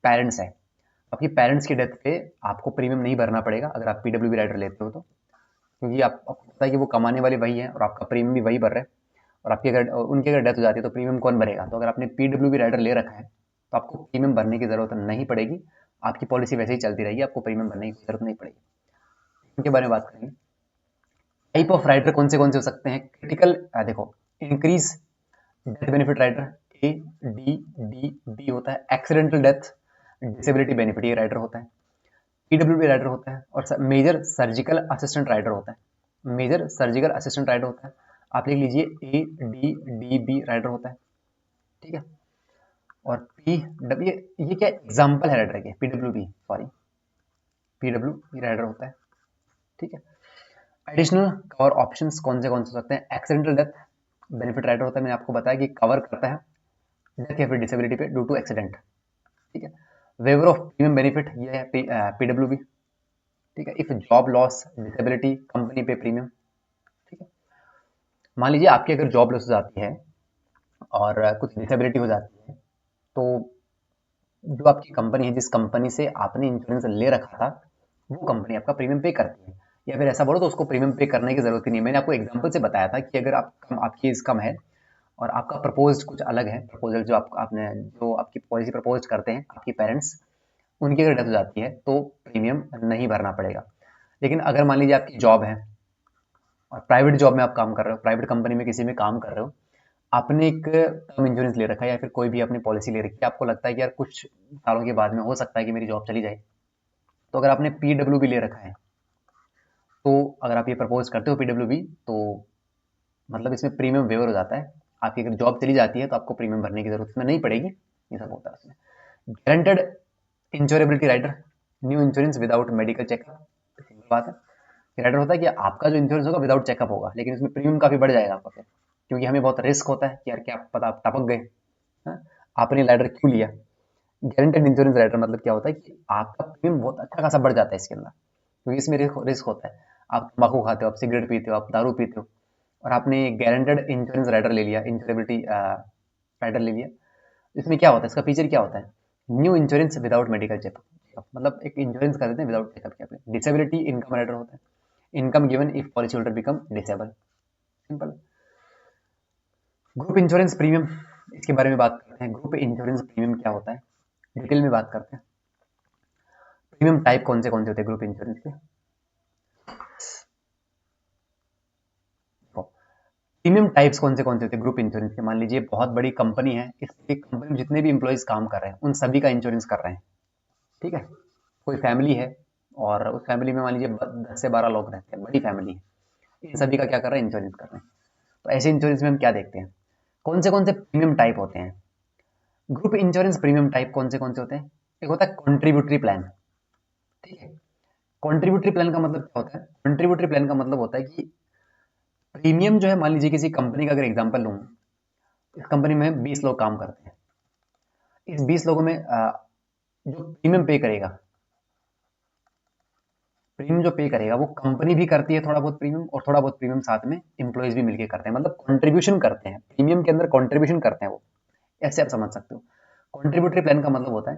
पेरेंट्स है। आपकी पेरेंट्स की डेथ पे आपको प्रीमियम नहीं भरना पड़ेगा अगर आप PWB राइडर लेते हो तो, क्योंकि आपको पता है कि वो कमाने वाले वही हैं और आपका प्रीमियम भी वही भर रहे हैं। और आपकी अगर उनकी अगर डेथ हो जाती है तो प्रीमियम कौन भरेगा? तो अगर आपने PWB राइडर ले रखा है तो आपको प्रीमियम भरने की ज़रूरत नहीं पड़ेगी, आपकी पॉलिसी वैसे ही चलती रहेगी, आपको प्रीमियम भरने की जरूरत नहीं पड़ेगी। इनके बारे में बात करेंगे। टाइप ऑफ राइडर कौन से हो सकते हैं? क्रिटिकल, देखो, increase death benefit rider ADDB होता है, एक्सीडेंटल डेथ डिसेबिलिटी बेनिफिट ये राइडर होता है। PWB राइडर होता है, और मेजर सर्जिकल असिस्टेंट राइडर होता है। मेजर सर्जिकल असिस्टेंट राइडर होता है, आप लिख लीजिए ADDB राइडर होता है, ठीक है। और PW, ये क्या एग्जाम्पल है राइडर के? PWB, सॉरी, PW राइडर होता है, ठीक है। एडिशनल कवर ऑप्शंस कौन से हो सकते हैं? एक्सीडेंटल डेथ बेनिफिट राइडर होता है, मैंने आपको बताया कि कवर करता है डेथ या फिर डिसेबिलिटी पे ड्यू टू एक्सीडेंट, ठीक है। वेवर ऑफ प्रीमियम बेनिफिट ये है PWB, ठीक है। If job loss disability company पे प्रीमियम, ठीक है। मान लीजिए आपकी अगर जॉब लॉस हो जाती है और कुछ डिसेबिलिटी हो जाती है, तो जो आपकी कंपनी है, जिस कंपनी से आपने इंश्योरेंस ले रखा था, वो कंपनी आपका प्रीमियम पे करती है। या फिर ऐसा बोलो तो उसको प्रीमियम पे करने की जरूरत ही नहीं है। मैंने आपको एग्जांपल से बताया था कि अगर आपकी एज कम है और आपका प्रपोज कुछ अलग है, प्रपोजल जो आपने जो आपकी पॉलिसी प्रपोज करते हैं आपके पेरेंट्स, उनकी अगर डेथ हो जाती है तो प्रीमियम नहीं भरना पड़ेगा। लेकिन अगर मान लीजिए आपकी जॉब है और प्राइवेट जॉब में आप काम कर रहे हो, प्राइवेट कंपनी में किसी में काम कर रहे हो, आपने एक टर्म इंश्योरेंस ले रखा है या फिर कोई भी अपनी पॉलिसी ले रखी है, आपको लगता है कि यार कुछ सालों के बाद में हो सकता है कि मेरी जॉब चली जाए, तो अगर आपने PWB ले रखा है, तो अगर आप ये प्रपोज करते हो PWB, तो मतलब इसमें प्रीमियम वेवर हो जाता है। आपकी अगर जॉब चली जाती है तो आपको प्रीमियम भरने की जरूरत इसमें नहीं पड़ेगी, ये सब होता है उसमें। Guaranteed insurability rider, new insurance without medical checkup, simple बात है। राइडर होता है कि आपका जो इंश्योरेंस होगा विदाउट चेकअप होगा, लेकिन इसमें प्रीमियम काफी बढ़ जाएगा आपका फिर, क्योंकि हमें बहुत रिस्क होता है कि यार क्या पता आप टपक गए, हाँ? आपने राइडर क्यों लिया। गारंटेड इंश्योरेंस राइडर मतलब क्या होता है कि आपका प्रीमियम बहुत अच्छा खासा बढ़ जाता है इसके अंदर, क्योंकि इसमें रिस्क होता है। आप तम्बाकू खाते हो, आप सिगरेट पीते हो, आप दारू पीते हो, और आपने गारंटेड इंश्योरेंस राइडर ले लिया, इंश्योरेबिलिटी राइडर ले लिया। इसमें क्या होता है, इसका फीचर क्या होता है? New insurance without medical checkup, मतलब एक इंश्योरेंस कर देते हैं विदाउट चेकअप के। डिसेबिलिटी इनकम राइडर होता है, income given if policy holder become disable, simple. Group insurance premium, इसके बारे में बात करते हैं। ग्रुप इंश्योरेंस प्रीमियम क्या होता है, डिटेल में बात करते हैं। प्रीमियम टाइप कौन से होते हैं ग्रुप इंश्योरेंस के? प्रीमियम टाइप्स कौन से होते हैं ग्रुप इंश्योरेंस के? मान लीजिए बहुत बड़ी कंपनी है, इस कंपनी में जितने भी इंप्लॉइज काम कर रहे हैं उन सभी का इंश्योरेंस कर रहे हैं, ठीक है। कोई फैमिली है और उस फैमिली में मान लीजिए 10 से 12 लोग रहते हैं, बड़ी फैमिली है, इन सभी का क्या कर रहे हैं? इंश्योरेंस कर रहे हैं। तो ऐसे इंश्योरेंस में हम क्या देखते हैं, कौन से प्रीमियम टाइप होते हैं? ग्रुप इंश्योरेंस प्रीमियम टाइप कौन से होते हैं? एक होता है कॉन्ट्रीब्यूटरी प्लान, ठीक है। कॉन्ट्रीब्यूटरी प्लान का मतलब क्या होता है? कॉन्ट्रीब्यूटरी प्लान का मतलब होता है कि प्रीमियम जो है, मान लीजिए किसी कंपनी का अगर एग्जांपल लूँ, इस कंपनी में 20 लोग काम करते हैं। इस 20 लोगों में जो प्रीमियम जो पे करेगा वो कंपनी भी करती है थोड़ा बहुत प्रीमियम, और थोड़ा बहुत प्रीमियम साथ में इंप्लॉइज भी मिलके करते हैं, मतलब कंट्रीब्यूशन करते हैं, प्रीमियम के अंदर कंट्रीब्यूशन करते हैं वो, ऐसे आप समझ सकते हो। कॉन्ट्रीब्यूटरी प्लान का मतलब होता है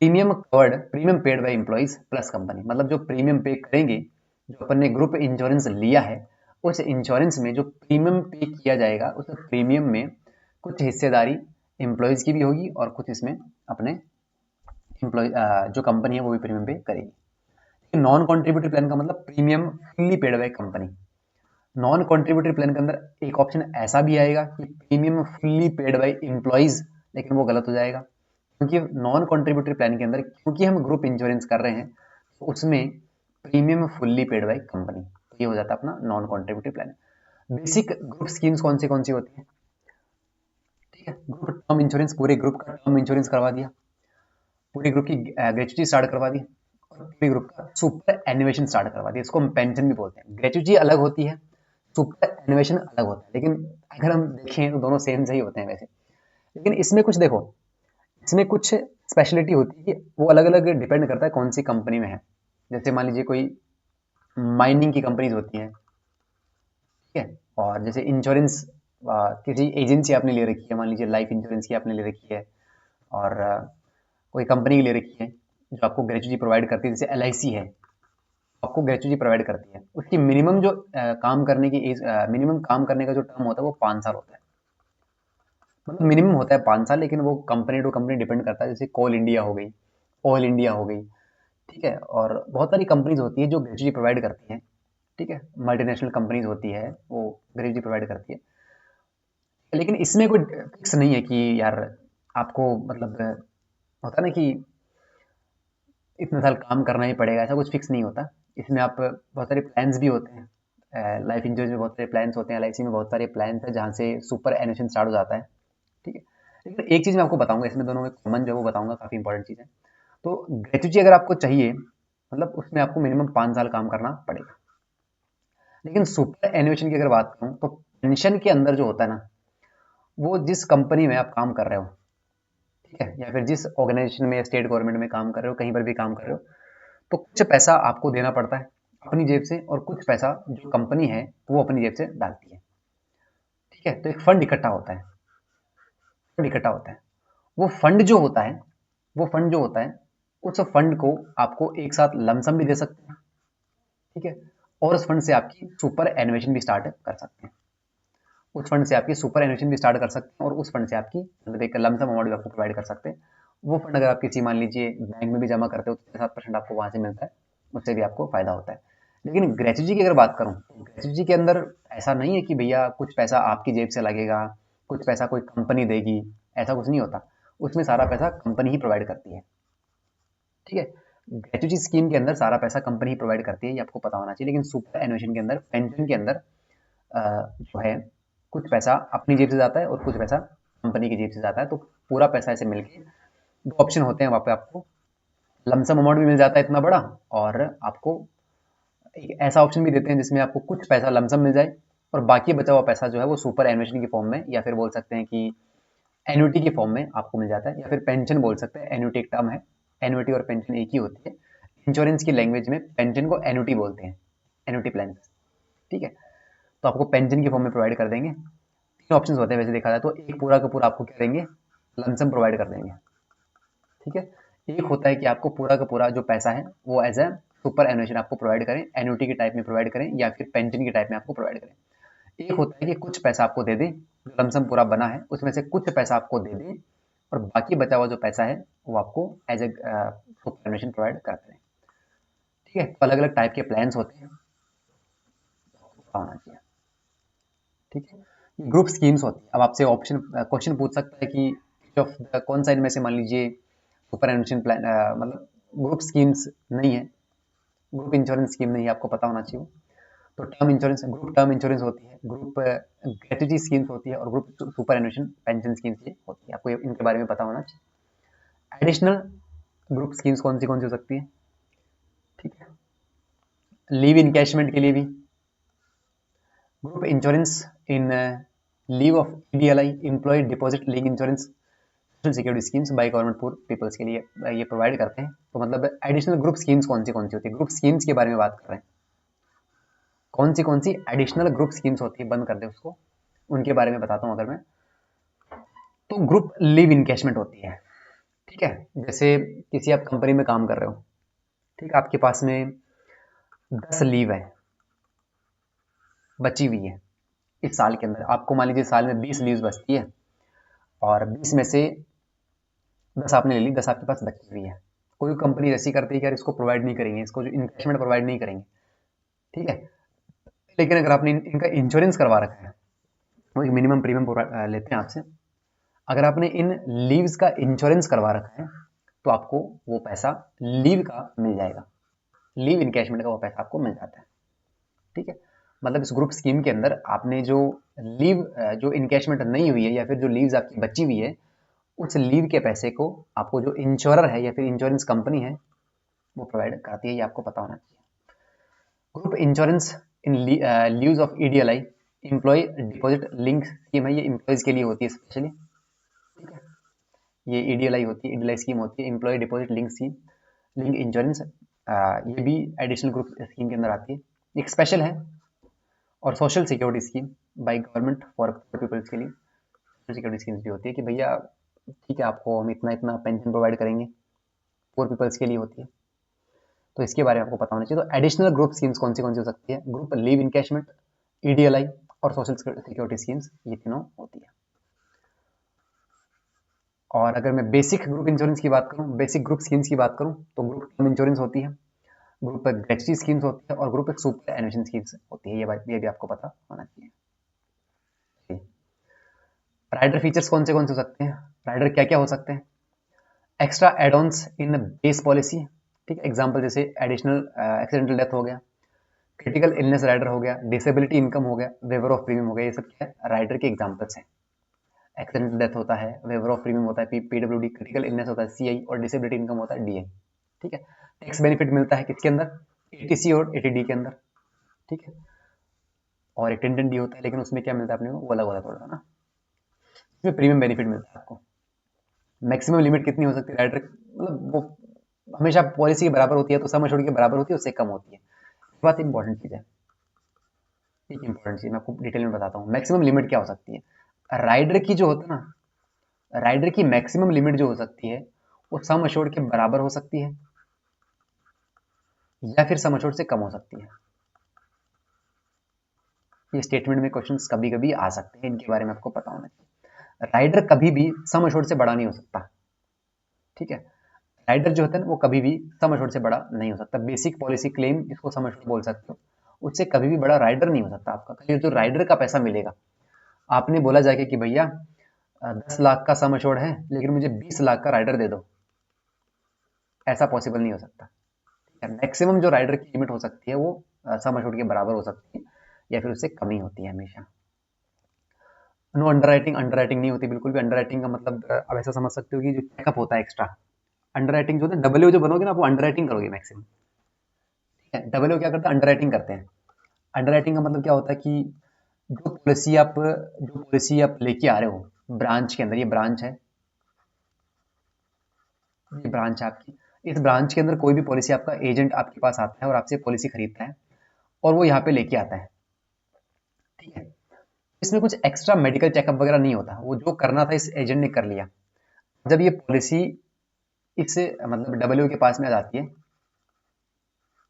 premium covered, premium paid by employees plus company, मतलब जो प्रीमियम पे करेंगे, जो अपन ने ग्रुप इंश्योरेंस लिया है, उस इंश्योरेंस में जो प्रीमियम पे किया जाएगा, उस प्रीमियम में कुछ हिस्सेदारी एम्प्लॉइज की भी होगी और कुछ इसमें अपने एम्प्लॉय जो कंपनी है वो भी प्रीमियम पे करेगी। नॉन कॉन्ट्रीब्यूटरी प्लान का मतलब premium fully paid by company. Non contributory plan के अंदर एक ऑप्शन ऐसा भी आएगा कि premium fully paid by employees, लेकिन वो गलत हो जाएगा, क्योंकि नॉन कॉन्ट्रीब्यूटरी प्लान के अंदर क्योंकि हम ग्रुप इंश्योरेंस कर रहे हैं, तो उसमें premium fully paid by company, तो ये हो जाता है अपना non contributory plan. Basic group schemes कौन सी होती है? ठीक है। ग्रुप टर्म इंश्योरेंस, पूरे ग्रुप का टर्म इंश्योरेंस करवा दिया, पूरी ग्रुप की ग्रेचुटी स्टार्ट करवा दी, और पूरी ग्रुप का सुपर एनिमेशन स्टार्ट करवा दिया। इसको हम पेंशन भी बोलते हैं। ग्रेचुटी अलग होती है, सुपर एनिमेशन अलग होता है, लेकिन अगर हम देखें तो दोनों सेम सही होते हैं वैसे। लेकिन इसमें कुछ देखो, इसमें कुछ स्पेशलिटी होती है कि वो अलग अलग डिपेंड करता है कौन सी कंपनी में है। जैसे मान लीजिए कोई माइनिंग की कंपनीज होती हैं, ठीक है, और जैसे इंश्योरेंस किसी एजेंसी आपने ले रखी है, मान लीजिए लाइफ इंश्योरेंस की आपने ले रखी है, और कोई कंपनी की ले रखी है जो आपको ग्रेचुटी प्रोवाइड करती है, जैसे LIC है, आपको ग्रेचुटी प्रोवाइड करती है। उसकी मिनिमम जो काम करने की एज, मिनिमम काम करने का जो टर्म होता है वो 5 साल होता है। मतलब मिनिमम होता है 5 साल, लेकिन वो कंपनी टू कंपनी डिपेंड करता है। जैसे कोल इंडिया हो गई, ऑयल इंडिया हो गई, ठीक है, और बहुत सारी कंपनीज होती है जो ग्रेचुटी प्रोवाइड करती हैं, ठीक है, मल्टीनेशनल कंपनीज होती है वो ग्रेचुटी प्रोवाइड करती है। लेकिन इसमें कोई फिक्स नहीं है कि यार आपको मतलब होता है ना कि इतने साल काम करना ही पड़ेगा, ऐसा कुछ फिक्स नहीं होता। इसमें आप बहुत सारे प्लान्स भी होते हैं, लाइफ इंश्योरेंस में बहुत सारे प्लान्स होते हैं, LIC में बहुत सारे प्लान्स हैं जहाँ से सुपर एनुएशन स्टार्ट हो जाता है, ठीक है। लेकिन एक चीज़ मैं आपको बताऊंगा, इसमें दोनों में कॉमन जो है वो बताऊंगा, काफ़ी इंपॉर्टेंट चीज़ है। तो ग्रेचुटी अगर आपको चाहिए, मतलब उसमें आपको मिनिमम 5 साल काम करना पड़ेगा। लेकिन सुपर एनुएशन की अगर बात करूँ तो पेंशन के अंदर जो होता है ना, वो जिस कंपनी में आप काम कर रहे हो, ठीक है, या फिर जिस ऑर्गेनाइजेशन में, स्टेट गवर्नमेंट में काम कर रहे हो, कहीं पर भी काम कर रहे हो, तो कुछ पैसा आपको देना पड़ता है अपनी जेब से, और कुछ पैसा जो कंपनी है वो अपनी जेब से डालती है, ठीक है। तो एक फंड इकट्ठा होता है, फंड इकट्ठा होता है। वो फंड जो होता है, वो फंड जो होता है, उस फंड को आपको एक साथ लमसम भी दे सकते हैं, ठीक है, और उस फंड से आपकी सुपर एनुएशन भी स्टार्ट कर सकते हैं। उस फंड से आपकी सुपर एनुएशन भी स्टार्ट कर सकते हैं, और उस फंड से आपकी मतलब एक लमसम अमाउंट भी आपको प्रोवाइड कर सकते हैं। वो फंड अगर आप किसी मान लीजिए बैंक में भी जमा करते हो तो 7% आपको वहां से मिलता है, उससे भी आपको फायदा होता है। लेकिन ग्रेचुटी की अगर बात करूं तो ग्रेचुटी के अंदर ऐसा नहीं है कि भैया कुछ पैसा आपकी जेब से लगेगा, कुछ पैसा कोई कंपनी देगी, ऐसा कुछ नहीं होता। उसमें सारा पैसा कंपनी ही प्रोवाइड करती है, ठीक है। ग्रेचुटी स्कीम के अंदर सारा पैसा कंपनी ही प्रोवाइड करती है, ये आपको पता होना चाहिए। लेकिन सुपर एनुएशन के अंदर, पेंशन के अंदर जो है कुछ पैसा अपनी जेब से जाता है और कुछ पैसा कंपनी की जेब से जाता है। तो पूरा पैसा ऐसे मिलके दो ऑप्शन होते हैं वहाँ पे, आपको लमसम अमाउंट भी मिल जाता है इतना बड़ा, और आपको एक ऐसा ऑप्शन भी देते हैं जिसमें आपको कुछ पैसा लमसम मिल जाए और बाकी बचा हुआ पैसा जो है वो सुपर एनुएशन की फॉर्म में, या फिर बोल सकते हैं कि एन्युटी की फॉर्म में आपको मिल जाता है, या फिर पेंशन बोल सकते हैं। एन्युटी एक टर्म है, एन्युटी और पेंशन एक ही होती है। इंश्योरेंस की लैंग्वेज में पेंशन को एन्युटी बोलते हैं, एन्युटी प्लान, ठीक है। तो आपको पेंशन की फॉर्म में प्रोवाइड कर देंगे। तीन ऑप्शंस होते हैं वैसे देखा जाए तो, एक पूरा का पूरा आपको क्या देंगे, लमसम प्रोवाइड कर देंगे, ठीक है। एक होता है कि आपको पूरा का पूरा जो पैसा है वो एज ए सुपर एनुएशन आपको प्रोवाइड करें, एन्युटी के टाइप में प्रोवाइड करें, या फिर पेंशन के टाइप में आपको प्रोवाइड करें। एक होता है कि कुछ पैसा आपको दे दें, जो लमसम पूरा बना है उसमें से कुछ पैसा आपको दे दें, और बाकी बचा हुआ जो पैसा है वो आपको एज ए सुपर एनुएशन प्रोवाइड करते हैं, ठीक है। तो अलग अलग टाइप के प्लान्स होते हैं, होना चाहिए, ठीक है। ग्रुप स्कीम्स होती है। अब आपसे ऑप्शन क्वेश्चन पूछ सकता है कि कौन सा इनमें से मान लीजिए सुपर एनुएशन प्लान, मतलब ग्रुप स्कीम्स नहीं है, ग्रुप इंश्योरेंस स्कीम नहीं है, आपको पता होना चाहिए। तो term insurance, group term insurance होती है, ग्रुप ग्रेचुटी स्कीम्स होती है, और ग्रुप सुपर एनुएशन पेंशन स्कीम्स ये होती है। आपको इनके बारे में पता होना चाहिए। एडिशनल ग्रुप स्कीम्स कौन सी हो सकती है, ठीक है, लीव इनकैशमेंट के लिए भी, group insurance in leave of EDLI, employ deposit link insurance, social security schemes by government for peoples के लिए ये प्रोवाइड करते हैं। तो मतलब एडिशनल ग्रुप स्कीम्स कौन सी होती है, ग्रुप स्कीम्स के बारे में बात कर रहे हैं। कौन सी एडिशनल ग्रुप स्कीम्स होती है, बंद कर दे उसको, उनके बारे में बताता हूँ अगर मैं। तो ग्रुप लीव इनकैशमेंट होती है, ठीक है। जैसे किसी आप कंपनी में काम कर रहे हो, ठीक है, आपके पास में 10 लीव है बची हुई है इस साल के अंदर। आपको मान लीजिए साल में 20 लीव बचती है, और 20 में से 10 आपने ले ली, 10 आपके पास बची हुई है। कोई कंपनी ऐसी करती है कि यार इसको प्रोवाइड नहीं करेंगे, इसको जो इन्वेस्टमेंट प्रोवाइड नहीं करेंगे, ठीक है। लेकिन अगर आपने इनका इंश्योरेंस करवा रखा है, वो एक मिनिमम प्रीमियम लेते हैं आपसे, अगर आपने इन लीव्स का इंश्योरेंस करवा रखा है तो आपको वो पैसा लीव का मिल जाएगा, लीव इनकैशमेंट का वो पैसा आपको मिल जाता है, ठीक है। मतलब इस ग्रुप स्कीम के अंदर आपने जो लीव जो इनकैशमेंट नहीं हुई है या फिर जो लीव्स आपकी बची हुई है, उस लीव के पैसे को आपको जो इंश्योरर है या फिर इंश्योरेंस कंपनी है वो प्रोवाइड कराती है, ये आपको पता होना चाहिए। Group insurance in lieu of EDLI employee deposit link scheme है, ये एम्प्लॉयज के लिए होती है स्पेशली, ठीक है। ये ईडीएलआई होती है, ईडीएलआई स्कीम होती है, employ deposit link scheme, link insurance, ये भी एडिशनल ग्रुप स्कीम के अंदर आती है, एक स्पेशल है। और social security scheme by government for peoples के लिए सोशल सिक्योरिटी स्कीम्स भी होती है कि भैया ठीक है आपको हम इतना इतना पेंशन प्रोवाइड करेंगे, पुअर पीपल्स के लिए होती है, तो इसके बारे में आपको पता होना चाहिए। तो एडिशनल ग्रुप स्कीम्स कौन सी हो सकती है? ग्रुप लीव इनकैशमेंट, ईडीएलआई और सोशल सिक्योरिटी स्कीम्स, ये तीनों होती है। और अगर मैं बेसिक ग्रुप इंश्योरेंस की बात करूं, बेसिक ग्रुप स्कीम्स की बात करूं, तो ग्रुप टर्म इंश्योरेंस होती है, ग्रुप ग्रेच्युटी स्कीम्स होती है और ग्रुप सुपर एनुएशन स्कीम्स होती है, ये भी आपको पता होना चाहिए। राइडर फीचर्स कौन से हो सकते हैं? राइडर क्या क्या हो सकते हैं? एक्स्ट्रा एड ऑन्स इन बेस पॉलिसी, ठीक है, एग्जांपल जैसे एडिशनल एक्सीडेंटल डेथ हो गया, क्रिटिकल इलनेस राइडर हो गया, डिसेबिलिटी इनकम हो गया, वेवर ऑफ प्रीमियम हो गया, ये सब क्या है? राइडर के एग्जांपल्स हैं। एक्सीडेंटल डेथ होता है, वेवर ऑफ प्रीमियम होता है पीडब्ल्यूडी, क्रिटिकल इलनेस होता है सीआई और डिसेबिलिटी इनकम होता है डीआई, ठीक है। टैक्स बेनिफिट मिलता है किसके अंदर? एटीसी और एटीडी के अंदर, ठीक है। और एक टेंडेंट डी होता है, लेकिन उसमें क्या मिलता है अपने को, वो अलग होता है थोड़ा ना, इसमें प्रीमियम बेनिफिट मिलता है आपको। मैक्सिमम लिमिट कितनी हो सकती है राइडर, मतलब वो हमेशा पॉलिसी के बराबर होती है, तो सम एश्योर्ड के बराबर होती है, उससे कम होती है। बात इंपॉर्टेंट चीज है, एक इंपॉर्टेंट चीज मैं आपको डिटेल में बताता हूँ। मैक्सिमम लिमिट क्या हो सकती है? राइडर की जो होता है ना, राइडर की मैक्सिमम लिमिट जो हो सकती है वो सम एश्योर्ड के बराबर हो सकती है या फिर सम एश्योर्ड से कम हो सकती है। ये स्टेटमेंट में क्वेश्चंस कभी कभी आ सकते हैं, इनके बारे में आपको पता होना चाहिए। राइडर कभी भी सम एश्योर्ड से बड़ा नहीं हो सकता, ठीक है। राइडर जो होता है ना वो कभी भी सम एश्योर्ड से बड़ा नहीं हो सकता। बेसिक पॉलिसी क्लेम इसको सम एश्योर्ड बोल सकते हो, उससे कभी भी बड़ा राइडर नहीं हो सकता आपका। कहीं जो राइडर का पैसा मिलेगा, आपने बोला जाके कि भैया 10 लाख का सम एश्योर्ड है लेकिन मुझे 20 लाख का राइडर दे दो, ऐसा पॉसिबल नहीं हो सकता। मैक्सिमम जो राइडर की लिमिट हो सकती है वो सम एश्योर्ड के बराबर हो सकती है या फिर उससे कम ही होती है हमेशा। नो अंडरराइटिंग, अंडरराइटिंग नहीं होती बिल्कुल भी। अंडरराइटिंग का मतलब अब ऐसा समझ सकते हो कि जो चेकअप होता है एक्स्ट्रा, अंडरराइटिंग जो होता है, डब्ल्यू जो बनोगे ना वो अंडरराइटिंग करोगे मैक्सिमम, ठीक है। डब्ल्यू क्या करता है? अंडरराइटिंग करते हैं। अंडरराइटिंग का मतलब क्या होता है कि जो पॉलिसी आप लेके आ रहे हो ब्रांच के अंदर, ये ब्रांच है, ये ब्रांच है आपकी, इस ब्रांच के अंदर कोई भी पॉलिसी आपका एजेंट आपके पास आता है और आपसे पॉलिसी खरीदता है और वो यहाँ पे लेके आता है, ठीक है। इसमें कुछ एक्स्ट्रा मेडिकल चेकअप वगैरह नहीं होता, वो जो करना था इस एजेंट ने कर लिया। जब ये पॉलिसी इस मतलब डब्ल्यू के पास में आ जाती है,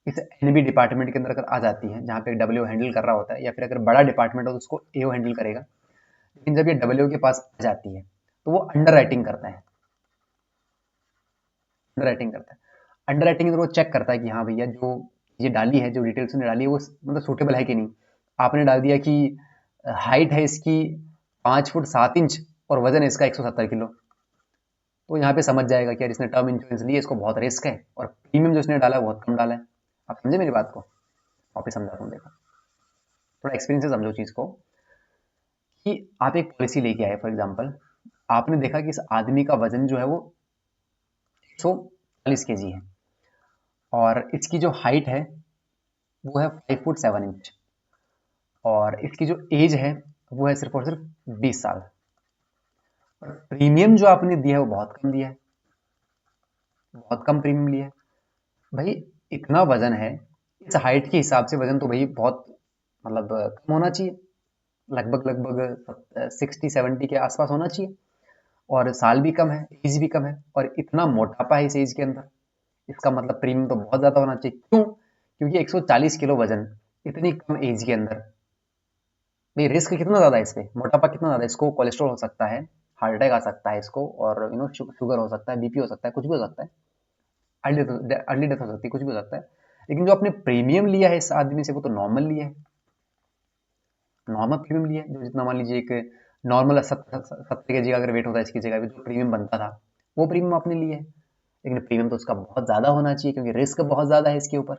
इस एनबी डिपार्टमेंट के अंदर अगर आ जाती है जहाँ पे डब्ल्यू हैंडल कर रहा होता है, या फिर अगर बड़ा डिपार्टमेंट हो तो उसको एओ हैंडल करेगा, लेकिन जब ये डब्ल्यू के पास आ जाती है तो वो अंडर राइटिंग करता है, अंडर राइटिंग करता है। अंडर राइटिंग वो चेक करता है कि हाँ भैया जो ये डाली है, जो डिटेल्स ने डाली है वो मतलब सूटेबल है कि नहीं। आपने डाल दिया कि हाइट है इसकी 5 फुट 7 इंच और वजन है इसका 170 किलो, तो यहाँ पे समझ जाएगा कि यार इसने टर्म इंश्योरेंस ली है, इसको बहुत रिस्क है और प्रीमियम जो इसने डाला है बहुत कम डाला है। आप समझे मेरी बात को? वापस समझाता हूँ, देखो थोड़ा एक्सपीरियंस से समझो चीज़ को, कि आप एक पॉलिसी लेके आए, फॉर एग्जांपल आपने देखा कि इस आदमी का वजन जो है वो 140 kg है और इसकी जो हाइट है वो है 5 फुट 7 इंच और इसकी जो एज है वो है सिर्फ और सिर्फ 20 साल, और प्रीमियम जो आपने दिया है वो बहुत कम दिया है, बहुत कम प्रीमियम लिया है। भाई इतना वजन है, इस हाइट के हिसाब से वजन तो भाई बहुत मतलब कम होना चाहिए, लगभग लगभग 60-70 के आसपास होना चाहिए, और साल भी कम है, एज भी कम है, और इतना मोटापा है इस एज के अंदर, इसका मतलब प्रीमियम तो बहुत ज़्यादा होना चाहिए। क्यों? क्योंकि 140 किलो वजन इतनी कम एज के अंदर, भाई रिस्क कितना ज़्यादा है इस पे, मोटापा कितना ज़्यादा है, इसको कोलेस्ट्रॉल हो सकता है, हार्ट अटैक आ सकता है इसको, और शुगर हो सकता है, बीपी हो सकता है, कुछ भी हो सकता है, अर्ली डेथ हो सकती है, कुछ भी हो सकता है। लेकिन जो आपने प्रीमियम लिया है इस आदमी से वो तो नॉर्मल लिया है, नॉर्मल प्रीमियम लिया है, जो जितना मान लीजिए एक नॉर्मल 70 kg अगर वेट होता है इसकी जगह पे जो प्रीमियम बनता था वो प्रीमियम आपने लिया है, लेकिन प्रीमियम तो उसका बहुत ज़्यादा होना चाहिए क्योंकि रिस्क बहुत ज़्यादा है इसके ऊपर,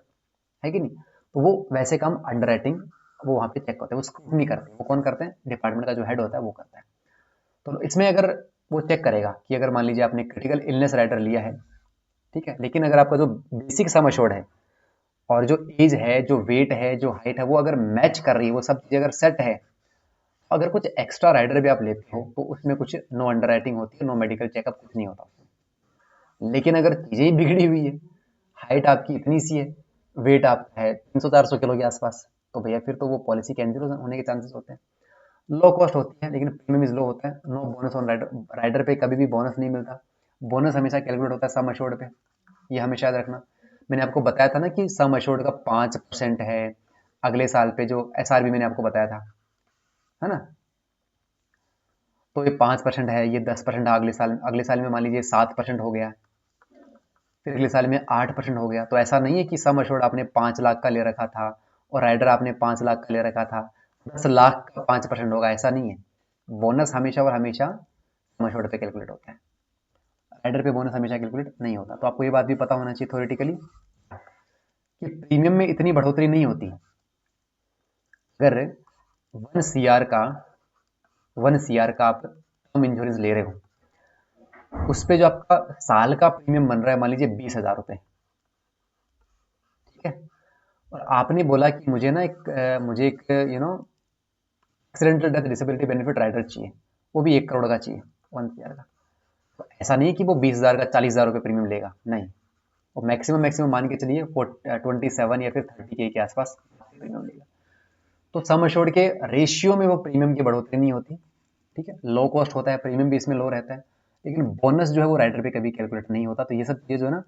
है कि नहीं? तो वो वैसे काम अंडर राइटिंग वो वहाँ पे चेक होते हैं, वो स्क्रूटनी करते हैं। वो कौन करते हैं? डिपार्टमेंट का जो हेड होता है वो करता है। तो इसमें अगर वो चेक करेगा कि अगर मान लीजिए आपने क्रिटिकल इलनेस राइडर लिया है, ठीक है, लेकिन अगर आपका जो बेसिक सम अश्योर्ड है और जो एज है, जो वेट है, जो हाइट है, वो अगर मैच कर रही है, वो सब चीज़ें अगर सेट है, अगर कुछ एक्स्ट्रा राइडर भी आप लेते हो तो उसमें कुछ नो अंडर राइटिंग होती है, नो मेडिकल चेकअप, कुछ नहीं होता। लेकिन अगर चीज़ें ही बिगड़ी हुई है, हाइट आपकी इतनी सी है, वेट आपका है 300-400 किलो के आसपास, तो भैया फिर तो वो पॉलिसी कैंसिल होने के चांसेस होते हैं। लो कॉस्ट होती है लेकिन प्रीमियम इज लो होता है। No bonus on rider, rider पे कभी भी बोनस नहीं मिलता। बोनस हमेशा कैलकुलेट होता है सम अश्योर्ड पे, ये हमेशा याद रखना। मैंने आपको बताया था ना कि सम अश्योर्ड का 5% है अगले साल पे, जो एसआरबी मैंने आपको बताया था, है ना। तो ये 5% है, ये 10% है अगले साल में मान लीजिए 7% हो गया, फिर अगले साल में 8% हो गया। तो ऐसा नहीं है कि सम अश्योर्ड आपने 5 लाख का ले रखा था और राइडर आपने 5 लाख का ले रखा था, 10 लाख का 5% होगा, ऐसा नहीं है। बोनस हमेशा और हमेशा सम अश्योर्ड पे कैलकुलेट होता है, राइडर पे बोनस हमेशा कैलकुलेट नहीं होता। तो आपको ये बात भी पता होना चाहिए थ्योरेटिकली कि प्रीमियम में इतनी बढ़ोतरी नहीं होती। अगर 1 CR का आप टर्म इंश्योरेंस ले रहे हो, उस पे जो आपका साल का प्रीमियम बन रहा है मान लीजिए 20,000 रुपये, ठीक है, और आपने बोला कि मुझे एक accidental death disability benefit rider चाहिए, वो भी 1 करोड़ का चाहिए, 1 CR का। तो ऐसा नहीं है कि वो 20,000 का 40,000 रुपये प्रीमियम लेगा, नहीं, वो मैक्सिमम मान के चलिए 27 या फिर 30 के आसपास प्रीमियम लेगा। तो सम अश्योर्ड के रेशियो में वो प्रीमियम की बढ़ोतरी नहीं होती, ठीक है, लो कॉस्ट होता है, प्रीमियम भी इसमें लो रहता है, लेकिन बोनस जो है वो राइडर पे कभी कैलकुलेट नहीं होता। तो ये सब चीज़ें जो है ना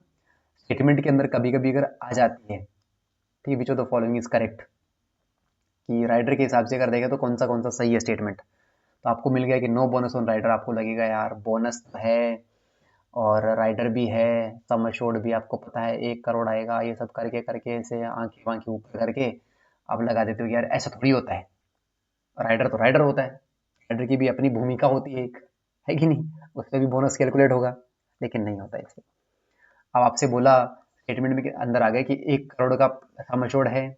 स्टेटमेंट के अंदर कभी कभी अगर आ जाती है, ठीक है, which of the following is correct, कि राइडर के हिसाब से अगर देखें तो कौन सा सही है स्टेटमेंट, तो आपको मिल गया कि नो बोनस ऑन राइडर, आपको लगेगा यार बोनस तो है और राइडर भी है, सम अश्योर्ड भी आपको पता है 1 करोड़ आएगा, ये सब करके करके ऐसे आंखें वाँखें ऊपर करके आप लगा देते हो कि यार ऐसा थोड़ी होता है, राइडर तो राइडर होता है, राइडर की भी अपनी भूमिका होती है एक, है कि नहीं, उससे भी बोनस कैलकुलेट होगा, लेकिन नहीं होता इससे। अब आपसे बोला स्टेटमेंट में के अंदर आ गया कि 1 करोड़ का सम अश्योर्ड है,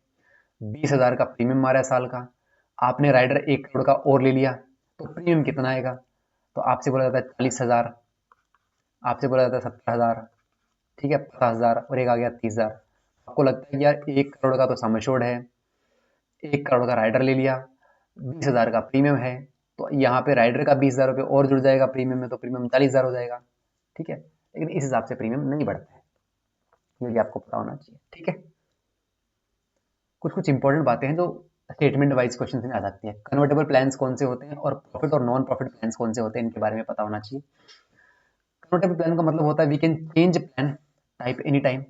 20,000 का प्रीमियम मारा है साल का, आपने राइडर 1 करोड़ का और ले लिया, तो प्रीमियम कितना आएगा? तो आपसे बोला जाता है 40,000, आपसे बोला जाता है 70,000, ठीक है, 50,000 और एक आ गया 30,000। आपको लगता है कि यार 1 करोड़ का तो सम अश्योर्ड है, 1 करोड़ का राइडर ले लिया, 20,000 का प्रीमियम है, तो यहाँ पे राइडर का 20,000 रुपये और जुड़ जाएगा प्रीमियम में, तो प्रीमियम 40,000 हो जाएगा, ठीक है। लेकिन इस हिसाब से प्रीमियम नहीं बढ़ता है, ये भी आपको पता होना चाहिए, ठीक है। कुछ कुछ इंपॉर्टेंट बातें हैं जो स्टेटमेंट वाइज क्वेश्चन में आ जाती है। कन्वर्टेबल प्लान्स कौन से होते हैं और प्रॉफिट और नॉन प्रॉफिट प्लान्स कौन से होते हैं, इनके बारे में पता होना चाहिए। कन्वर्टेबल प्लान का मतलब होता है we can change plan type any time,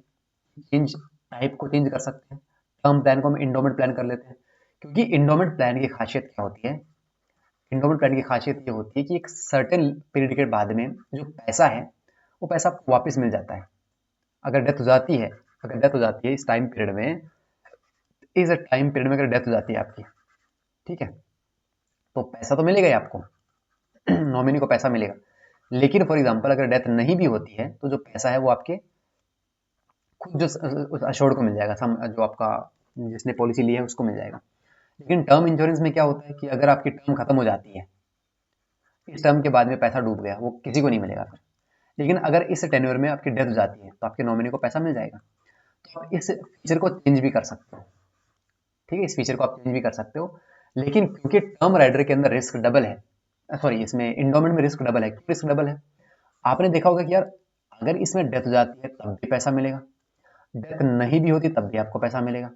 change type को चेंज कर सकते हैं। टर्म प्लान को हम इंडोमेंट प्लान कर लेते हैं, क्योंकि इंडोमेंट प्लान की खासियत क्या होती है, इंडोमेंट प्लान की खासियत ये होती है कि एक सर्टेन पीरियड के बाद में जो पैसा है वो पैसा आपको वापस मिल जाता है। अगर डेथ हो जाती है, इस टाइम पीरियड में, अगर डेथ हो जाती है आपकी, ठीक है, तो पैसा तो मिलेगा ही आपको, नॉमिनी को पैसा मिलेगा। लेकिन फॉर एग्जांपल अगर डेथ नहीं भी होती है तो जो पैसा है वो आपके खुद जो उस अश्योर्ड को मिल जाएगा, जो आपका जिसने पॉलिसी ली है उसको मिल जाएगा। लेकिन टर्म इंश्योरेंस में क्या होता है कि अगर आपकी टर्म खत्म हो जाती है, इस टर्म के बाद में पैसा डूब गया, वो किसी को नहीं मिलेगा फिर। लेकिन अगर इस टेन्योर में आपकी डेथ हो जाती है तो आपके नॉमिनी को पैसा मिल जाएगा। तो आप इस फीचर को चेंज भी कर सकते हो, ठीक है, इस फीचर को आप चेंज भी कर सकते हो। लेकिन क्योंकि टर्म राइडर के अंदर रिस्क डबल है, सॉरी इसमें इंडोमेंट में रिस्क डबल है, क्यों रिस्क डबल है? आपने देखा होगा कि यार अगर इसमें डेथ हो जाती है तब भी पैसा मिलेगा, डेथ नहीं भी होती तब भी आपको पैसा मिलेगा।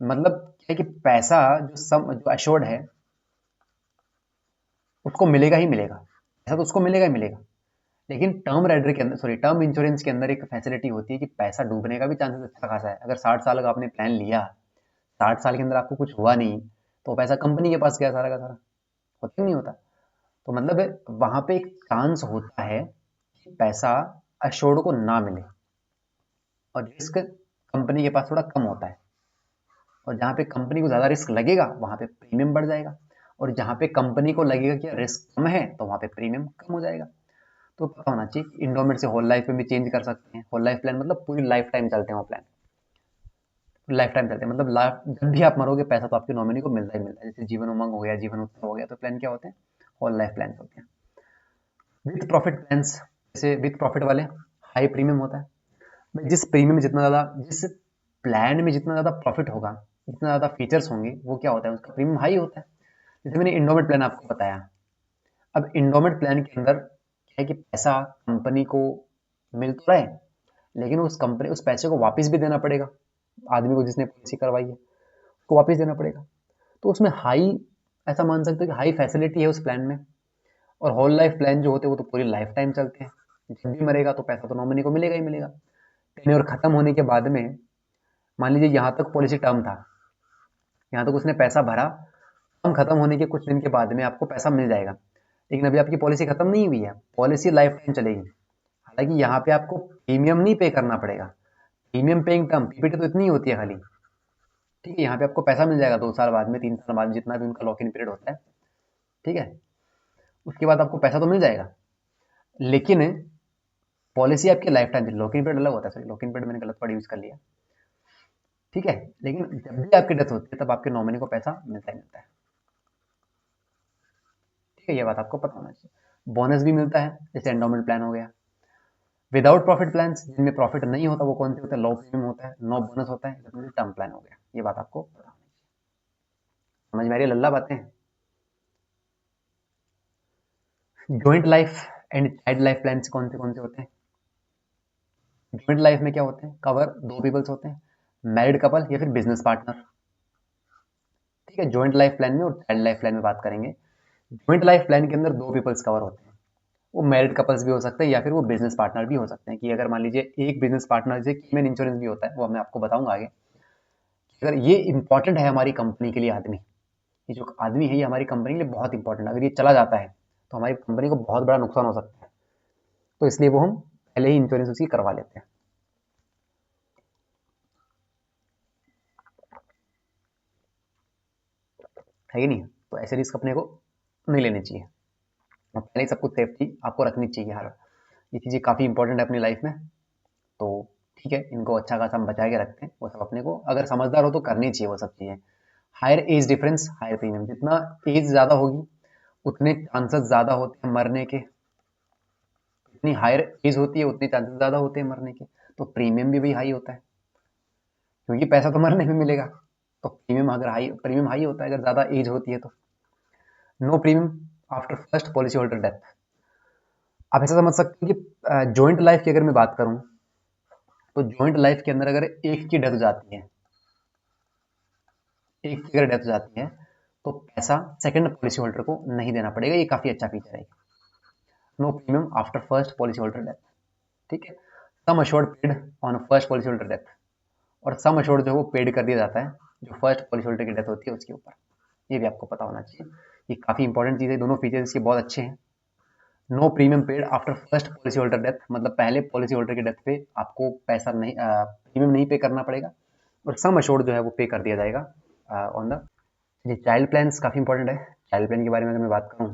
मतलब क्या है कि पैसा जो अश्योर्ड है उसको मिलेगा ही मिलेगा, पैसा तो उसको मिलेगा ही मिलेगा। लेकिन टर्म इंश्योरेंस के अंदर एक फैसिलिटी होती है कि पैसा डूबने का भी चांसेस अच्छा खासा है। अगर 60 साल का आपने प्लान लिया, 60 साल के अंदर आपको कुछ हुआ नहीं, तो पैसा कंपनी के पास गया सारा का सारा, होता ही नहीं होता। तो मतलब वहां पे एक चांस होता है कि पैसा अश्योर्ड को ना मिले, और रिस्क कंपनी के पास थोड़ा कम होता है। और जहाँ पे कंपनी को ज़्यादा रिस्क लगेगा वहाँ पे प्रीमियम बढ़ जाएगा, और जहाँ पे कंपनी को लगेगा कि रिस्क कम है तो वहाँ पे प्रीमियम कम हो जाएगा। तो पता होना चाहिए इंडोमेंट से होल लाइफ में भी चेंज कर सकते हैं। होल लाइफ प्लान मतलब पूरी लाइफ टाइम चलते हैं वो प्लान। लाइफ टाइम चलते हैं, मतलब जब भी आप मरोगे पैसा तो आपके नॉमिनी को मिलता ही मिलता है। जैसे जीवन उमंग हो गया, जीवन उत्सव हो गया, तो प्लान क्या होते हैं? होल लाइफ प्लान होते हैं। विथ प्रॉफिट प्लान्स, जैसे विथ प्रॉफिट वाले हाई प्रीमियम होता है। भाई जिस प्रीमियम में जितना ज़्यादा, जिस प्लान में जितना ज़्यादा प्रॉफिट होगा, जितना ज़्यादा फीचर्स होंगे, वो क्या होता है, उसका प्रीमियम हाई होता है। जैसे मैंने इंडोमेट प्लान आपको बताया। अब इंडोमेट प्लान के अंदर क्या है कि पैसा कंपनी को मिल तो रहा है, लेकिन उस पैसे को वापस भी देना पड़ेगा आदमी को जिसने पॉलिसी करवाई है, उसको वापस देना पड़ेगा। तो उसमें हाई, ऐसा मान सकते हो कि हाई फैसिलिटी है उस प्लान में। और होल लाइफ प्लान जो होते हैं वो तो पूरी लाइफ टाइम चलते हैं, जब भी मरेगा तो पैसा तो नॉमिनी को मिलेगा ही मिलेगा। टेन्योर खत्म होने के बाद में, मान लीजिए यहाँ तक पॉलिसी टर्म था, यहाँ तक उसने पैसा भरा, टर्म खत्म होने के कुछ दिन के बाद में आपको पैसा मिल जाएगा। लेकिन अभी आपकी पॉलिसी खत्म नहीं हुई है, पॉलिसी लाइफ टाइम चलेगी। हालांकि यहाँ पे आपको प्रीमियम नहीं पे करना पड़ेगा, प्रीमियम पेइंग टर्म पीपीटी तो इतनी ही होती है खाली, ठीक है। यहाँ पे आपको पैसा मिल जाएगा 2 साल बाद में, 3 साल बाद, जितना भी उनका लॉक इन पीरियड होता है, ठीक है। उसके बाद आपको पैसा तो मिल जाएगा, लेकिन पॉलिसी आपकी life time, lock in period अलग होता है, सॉरी लॉक इन पीरियड मैंने गलत वर्ड यूज कर लिया, ठीक है। लेकिन जब भी आपकी डेथ होती है तब आपके नॉमिनी को पैसा मिलता ही मिलता है, ठीक है। ये बात आपको पता होना चाहिए। बोनस भी मिलता है, जैसे एंडोमेंट प्लान हो गया। विदाउट प्रॉफिट प्लान, जिनमें प्रॉफिट नहीं होता, वो कौन से होते हैं? लो प्रीमियम होता है, नो बोनस होता है, जैसे टर्म प्लान हो गया। ये बात आपको पता होनी चाहिए। समझ में आ रही है लल्ला बातें? Joint life and child life plan कौन से होते हैं? जॉइंट लाइफ में क्या होते हैं? कवर 2 पीपल्स होते हैं, मैरिड कपल या फिर बिजनेस पार्टनर, ठीक है। जॉइंट लाइफ प्लान में और चाइल्ड लाइफ प्लान में बात करेंगे। जॉइंट लाइफ प्लान के अंदर 2 पीपल्स कवर होते हैं, वो मैरिड कपल्स भी हो सकते हैं या फिर वो बिजनेस पार्टनर भी हो सकते हैं। कि अगर मान लीजिए एक बिजनेस पार्टनर, जैसे कीमेन इंश्योरेंस भी होता है, वो मैं आपको बताऊंगा आगे। अगर ये इंपॉर्टेंट है हमारी कंपनी के लिए, आदमी, ये जो आदमी है ये हमारी कंपनी के लिए बहुत इंपॉर्टेंट है। अगर ये चला जाता है तो हमारी कंपनी को बहुत बड़ा नुकसान हो सकता है, तो इसलिए वो हम पहले ही इंश्योरेंस उसकी करवा लेते हैं, है कि नहीं? तो ऐसे रिस्क अपने को नहीं लेने चाहिए, और पहले ही सब कुछ सेफ्टी आपको रखनी चाहिए। हर ये चीज़ें काफ़ी इंपॉर्टेंट है अपनी लाइफ में, तो ठीक है, इनको अच्छा खासा हम बचा के रखते हैं। वो सब अपने को अगर समझदार हो तो करनी चाहिए वो सब चीज़ें। Higher age difference higher premium, जितना एज ज़्यादा होगी उतने चांसेस ज़्यादा होते हैं मरने के, जितनी हायर एज होती है उतने चांसेस ज़्यादा होते हैं मरने के, तो प्रीमियम भी हाई होता है, क्योंकि पैसा तो मरने में मिलेगा। तो प्रीमियम हाई होता है अगर ज़्यादा एज होती है तो। No premium after first policy holder death. आप ऐसा समझ सकते हैं कि जॉइंट लाइफ की अगर मैं बात करूं, तो जॉइंट लाइफ के अंदर अगर एक की डेथ हो जाती है, एक की अगर डेथ हो जाती है, तो पैसा सेकंड पॉलिसी होल्डर को नहीं देना पड़ेगा। ये काफ़ी अच्छा फीचर है। No premium after first policy holder death, ठीक है। Sum assured paid on first policy holder death, और सम अश्योर्ड जो है वो पेड कर दिया जाता है जो फर्स्ट पॉलिसी होल्डर की डेथ होती है उसके ऊपर। ये भी आपको पता होना चाहिए, ये काफ़ी इंपॉर्टेंट चीज़ है। दोनों फीचर्स इसके बहुत अच्छे हैं। No premium paid after first policy holder death, मतलब पहले पॉलिसी होल्डर की डेथ पे आपको पैसा नहीं, प्रीमियम नहीं पे करना पड़ेगा, और सम अश्योर्ड जो है वो पे कर दिया जाएगा ऑन द। ये चाइल्ड प्लान्स काफ़ी इंपॉर्टेंट है। चाइल्ड प्लान के बारे में अगर मैं बात करूँ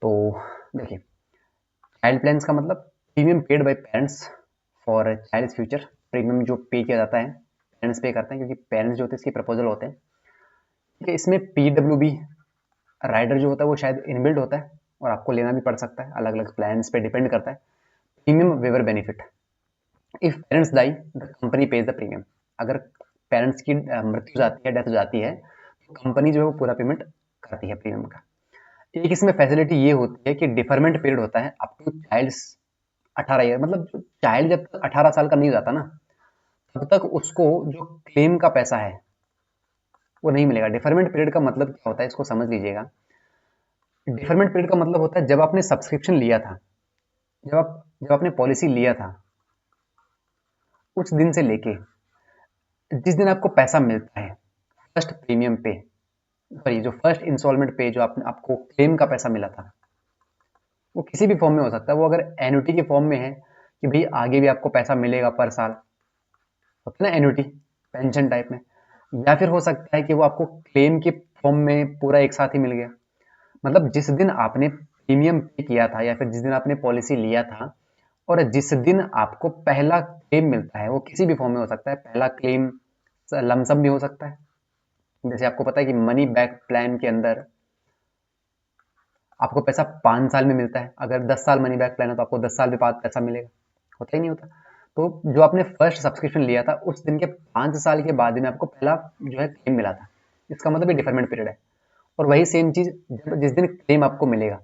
तो देखिए, चाइल्ड प्लान्स का मतलब premium paid by parents for child future. Premium जो पे किया जाता है पेरेंट्स पे करते हैं, क्योंकि पेरेंट्स जो होते हैं इसके प्रपोजल होते हैं, ठीक है। इसमें पीडब्ल्यूबी राइडर जो होता है वो शायद इनबिल्ट होता है, और आपको लेना भी पड़ सकता है, अलग अलग प्लान्स पे डिपेंड करता है। Premium waiver benefit, if parents die the company pays the premium. अगर पेरेंट्स की मृत्यु जाती है, डेथ हो जाती है, तो कंपनी जो है वो पूरा पेमेंट करती है प्रीमियम का। एक इसमें फैसिलिटी ये होती है कि डिफरमेंट पीरियड होता है अप टू चाइल्ड 18 ईयर, मतलब जो चाइल्ड जब तक 18 साल का नहीं हो जाता ना, तब तक उसको जो क्लेम का पैसा है वो नहीं मिलेगा। डिफरमेंट पीरियड का मतलब क्या होता है, इसको समझ लीजिएगा। डिफरमेंट पीरियड का मतलब होता है जब आपने सब्सक्रिप्शन लिया था, जब आपने पॉलिसी लिया था, उस दिन से लेके जिस दिन आपको पैसा मिलता है फर्स्ट प्रीमियम पे, सॉरी जो फर्स्ट इंस्टॉलमेंट पे, जो आपको क्लेम का पैसा मिला था, वो किसी भी फॉर्म में हो सकता है। वो अगर एन्युटी के फॉर्म में है कि भाई आगे भी आपको पैसा मिलेगा पर साल, होता है ना एन्युटी, पेंशन टाइप में, या फिर हो सकता है कि वो आपको क्लेम के फॉर्म में पूरा एक साथ ही मिल गया। मतलब जिस दिन आपने प्रीमियम पे किया था या फिर जिस दिन आपने पॉलिसी लिया था, और जिस दिन आपको पहला क्लेम मिलता है, वो किसी भी फॉर्म में हो सकता है, पहला क्लेम, लमसम भी हो सकता है। जैसे आपको पता है कि मनी बैक प्लान के अंदर आपको पैसा 5 साल में मिलता है। अगर 10 साल मनी बैक प्लान है तो आपको 10 साल के बाद पैसा मिलेगा, होता ही नहीं होता। तो जो आपने फर्स्ट सब्सक्रिप्शन लिया था उस दिन के 5 साल के बाद में आपको पहला जो है क्लेम मिला था, इसका मतलब ये डिफरमेंट पीरियड है। और वही सेम चीज़ जिस दिन क्लेम आपको मिलेगा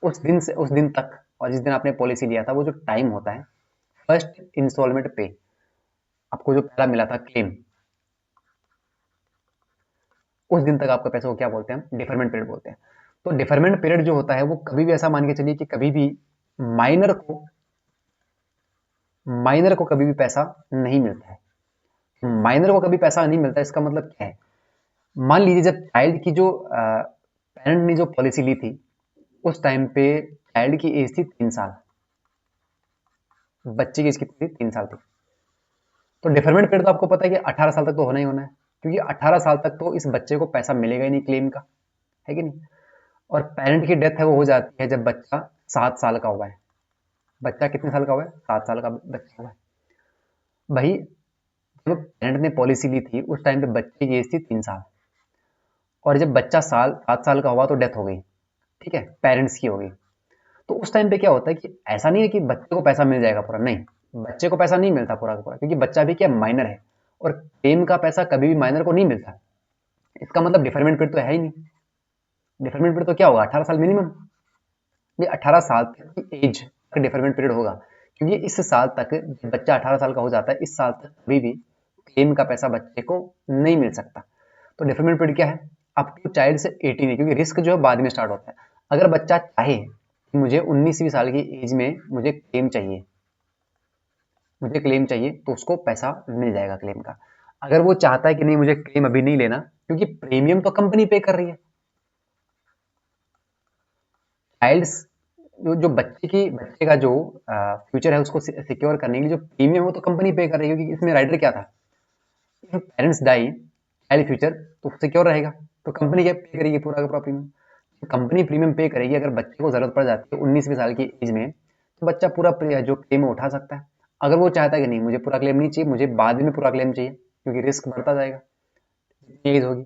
उस दिन से उस दिन तक, और जिस दिन आपने पॉलिसी लिया था वो जो टाइम होता है फर्स्ट इंस्टॉलमेंट पे, आपको जो पहला मिला था क्लेम, उस दिन तक आपका पैसा को क्या बोलते हैं, डिफरमेंट पीरियड बोलते हैं। तो डिफरमेंट पीरियड जो होता है वो कभी भी ऐसा मान के चलिए कि कभी भी माइनर को माइनर को कभी भी पैसा नहीं मिलता है। माइनर को कभी पैसा नहीं मिलता, इसका मतलब क्या है? मान लीजिए जब चाइल्ड की जो पेरेंट ने जो पॉलिसी ली थी उस टाइम पे चाइल्ड की एज थी 3 साल, बच्चे की एज कितनी थी, 3 साल थी। तो डिफरमेंट पीरियड तो आपको पता है कि 18 साल तक तो होना ही होना है, क्योंकि 18 साल तक तो इस बच्चे को पैसा मिलेगा ही नहीं क्लेम का, है कि नहीं। और पेरेंट की डेथ है वो हो जाती है जब बच्चा 7 साल का हुआ है। बच्चा कितने साल का हुआ है, 7 साल का बच्चा हुआ है भाई। जब पेरेंट ने पॉलिसी ली थी उस टाइम पे बच्चे की एज थी 3 साल, और जब बच्चा 7 साल का हुआ तो डेथ हो गई, ठीक है, पेरेंट्स की हो गई। तो उस टाइम पे क्या होता है कि ऐसा नहीं है कि बच्चे को पैसा मिल जाएगा पूरा, नहीं, बच्चे को पैसा नहीं मिलता पूरा का पूरा, क्योंकि बच्चा भी क्या माइनर है, और क्लेम का पैसा कभी भी माइनर को नहीं मिलता। इसका मतलब डिफरमेंट पीरियड तो है ही नहीं। डिफरमेंट पीरियड तो क्या होगा, 18 साल मिनिमम। ये 18 साल तक की एज का डिफरमेंट पीरियड होगा, क्योंकि इस साल तक जब बच्चा 18 साल का हो जाता है, इस साल तक कभी भी क्लेम का पैसा बच्चे को नहीं मिल सकता। तो डिफरमेंट पीरियड क्या है, अप टू चाइल्ड से 18 है, क्योंकि रिस्क जो है बाद में स्टार्ट होता है। अगर बच्चा चाहे कि मुझे 19वीं साल की एज में मुझे क्लेम चाहिए तो उसको पैसा मिल जाएगा क्लेम का। अगर वो चाहता है कि नहीं मुझे क्लेम अभी नहीं लेना, क्योंकि प्रीमियम तो कंपनी पे कर रही है, चाइल्ड जो बच्चे का जो फ्यूचर है उसको सिक्योर करने के लिए जो प्रीमियम है वो तो कंपनी पे कर रही है, क्योंकि इसमें राइडर क्या था, पेरेंट्स डाई चाइल्ड फ्यूचर तो सिक्योर रहेगा, तो कंपनी क्या पे करेगी, पूरा का पूरा प्रीमियम कंपनी प्रीमियम पे करेगी। अगर बच्चे को जरूरत पड़ जाती है 19वीं साल की एज में, तो बच्चा पूरा जो क्लेम उठा सकता है। अगर वो चाहता है कि नहीं मुझे पूरा क्लेम नहीं चाहिए, मुझे बाद में पूरा क्लेम चाहिए, क्योंकि रिस्क बढ़ता जाएगा जितनी एज होगी,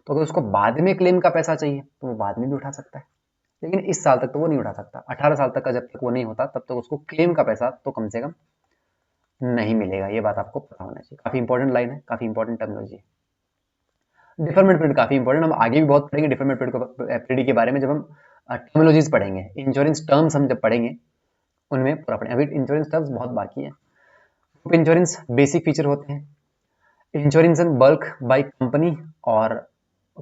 तो अगर उसको बाद में क्लेम का पैसा चाहिए तो वो बाद में भी उठा सकता है। लेकिन इस साल तक तो वो नहीं उठा सकता, 18 साल तक का जब तक वो नहीं होता तब तक उसको क्लेम का पैसा तो कम से कम नहीं मिलेगा। ये बात आपको पता होना चाहिए, काफी इंपॉर्टेंट लाइन है, काफी इंपॉर्टेंट टर्मिनोलॉजी है। डिफरमेंट पीरियड काफी इंपॉर्टेंट, हम आगे भी बहुत पढ़ेंगे डिफरमेंट पीरियड के बारे में, जब हम टर्मिनोलॉजीज पढ़ेंगे, इंश्योरेंस टर्म्स हम जब पढ़ेंगे उनमें पूरा पढ़ेंगे। अभी इंश्योरेंस टर्म्स बहुत बाकी है। इंश्योरेंस बेसिक फीचर होते हैं, insurance in bulk by company और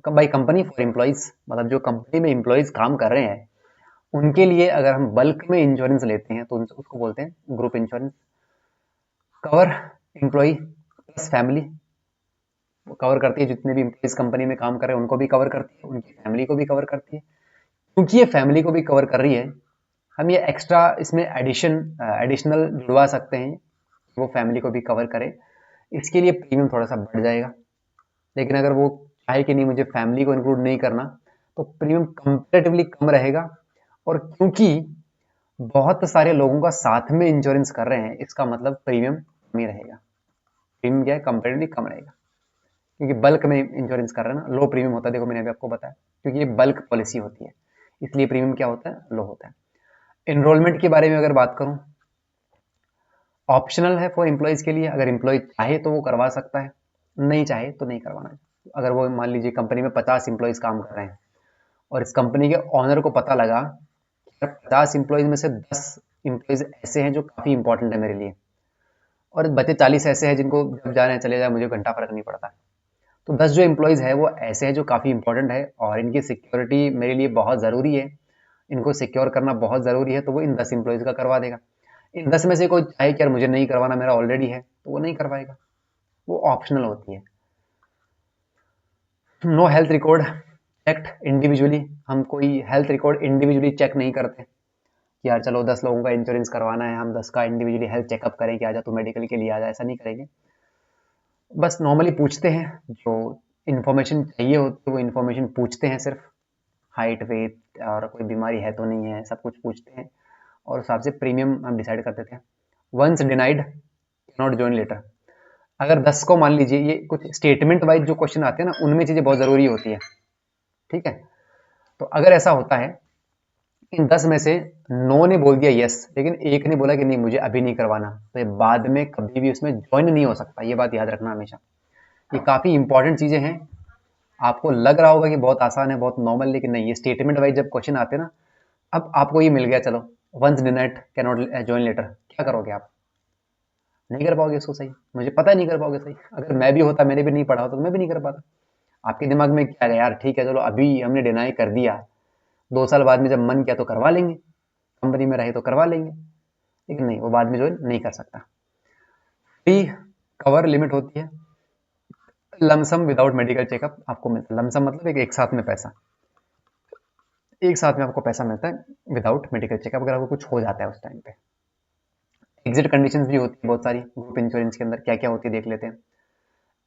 बाय कंपनी फॉर एम्प्लॉइज, मतलब जो कंपनी में एम्प्लॉइज काम कर रहे हैं उनके लिए अगर हम बल्क में इंश्योरेंस लेते हैं तो उसको बोलते हैं group insurance. Cover employ plus family, cover करती है जितने भी एम्प्लॉइज कंपनी में काम कर रहे हैं उनको भी कवर करती है, उनकी फैमिली को भी कवर करती है। क्योंकि ये फैमिली को भी कवर कर रही है, हम ये एक्स्ट्रा इसमें एडिशनल जुड़वा सकते हैं, वो फैमिली को भी कवर करे, इसके लिए प्रीमियम थोड़ा सा बढ़ जाएगा। लेकिन अगर वो चाहे कि नहीं मुझे फैमिली को इंक्लूड नहीं करना, तो प्रीमियम कंपेरेटिवली कम रहेगा। और क्योंकि बहुत सारे लोगों का साथ में इंश्योरेंस कर रहे हैं, इसका मतलब प्रीमियम कम ही रहेगा। प्रीमियम क्या है, कंपेरेटिवली कम रहेगा, क्योंकि बल्क में इंश्योरेंस कर रहे हैं ना, लो प्रीमियम होता है। देखो मैंने अभी आपको बताया, क्योंकि ये बल्क पॉलिसी होती है इसलिए प्रीमियम क्या होता है, लो होता है। एनरोलमेंट के बारे में अगर बात करूं, ऑप्शनल है फॉर एम्प्लॉयज के लिए, अगर एम्प्लॉय चाहे तो वो करवा सकता है, नहीं चाहे तो नहीं करवाना है। अगर वो मान लीजिए कंपनी में 50 एम्प्लॉयज काम कर रहे हैं और इस कंपनी के ऑनर को पता लगा कि 50 एम्प्लॉयज में से 10 एम्प्लॉयज ऐसे हैं जो काफ़ी इंपॉर्टेंट है मेरे लिए, और बचे 40 ऐसे हैं जिनको जब जाना है चले जाए, मुझे घंटा फर्क नहीं पड़ता, तो 10 जो एम्प्लॉयज़ है वो ऐसे हैं जो काफ़ी इंपॉर्टेंट है और इनकी सिक्योरिटी मेरे लिए बहुत ज़रूरी है, इनको सिक्योर करना बहुत ज़रूरी है, तो वो इन 10 एम्प्लॉयज़ का करवा देगा। इन 10 में से कोई चाहे कि यार मुझे नहीं करवाना, मेरा ऑलरेडी है, तो वो नहीं करवाएगा, वो ऑप्शनल होती है। No health record checked individually, हम कोई हेल्थ रिकॉर्ड इंडिविजुअली चेक नहीं करते कि यार चलो 10 लोगों का इंश्योरेंस करवाना है, हम 10 का इंडिविजुअली हेल्थ चेकअप करें कि आजा तू मेडिकल के लिए आजा, ऐसा नहीं करेंगे। बस नॉर्मली पूछते हैं, जो इन्फॉर्मेशन चाहिए होती है वो इन्फॉर्मेशन पूछते हैं, सिर्फ हाइट वेट और कोई बीमारी है तो नहीं है, सब कुछ पूछते हैं, और उस हिसाब से प्रीमियम हम डिसाइड कर देते हैं। Once denied not join later, अगर 10 को मान लीजिए, ये कुछ स्टेटमेंट वाइज जो क्वेश्चन आते हैं ना, उनमें चीज़ें बहुत ज़रूरी होती है, ठीक है। तो अगर ऐसा होता है, इन 10 में से 9 ने बोल दिया यस, लेकिन एक ने बोला कि नहीं मुझे अभी नहीं करवाना, तो ये बाद में कभी भी उसमें ज्वाइन नहीं हो सकता, ये बात याद रखना हमेशा। ये काफ़ी इंपॉर्टेंट चीज़ें हैं। आपको लग रहा होगा कि बहुत आसान है, बहुत नॉर्मल, लेकिन नहीं, ये स्टेटमेंट वाइज जब क्वेश्चन आते हैं ना, अब आपको ये मिल गया, चलो once denied can not join later, क्या करोगे आप? नहीं कर पाओगे इसको सही, मुझे पता है नहीं कर पाओगे सही। अगर मैं भी होता, मैंने भी नहीं पढ़ा होता, तो मैं भी नहीं कर पाता। आपके दिमाग में क्या है, यार ठीक है चलो अभी हमने डिनाई कर दिया, 2 साल बाद में जब मन किया तो करवा लेंगे, कंपनी में रहे तो करवा लेंगे, लेकिन नहीं, वो बाद में जो है नहीं कर सकता। फ्री कवर लिमिट होती है, लमसम विदाउट मेडिकल चेकअप आपको मिलता है। लमसम मतलब एक साथ में पैसा, एक साथ में आपको पैसा मिलता है विदाउट मेडिकल चेकअप, अगर आपको कुछ हो जाता है उस टाइम पे। एग्जिट कंडीशंस भी होती है बहुत सारी ग्रुप इंश्योरेंस के अंदर, क्या क्या होती है देख लेते हैं।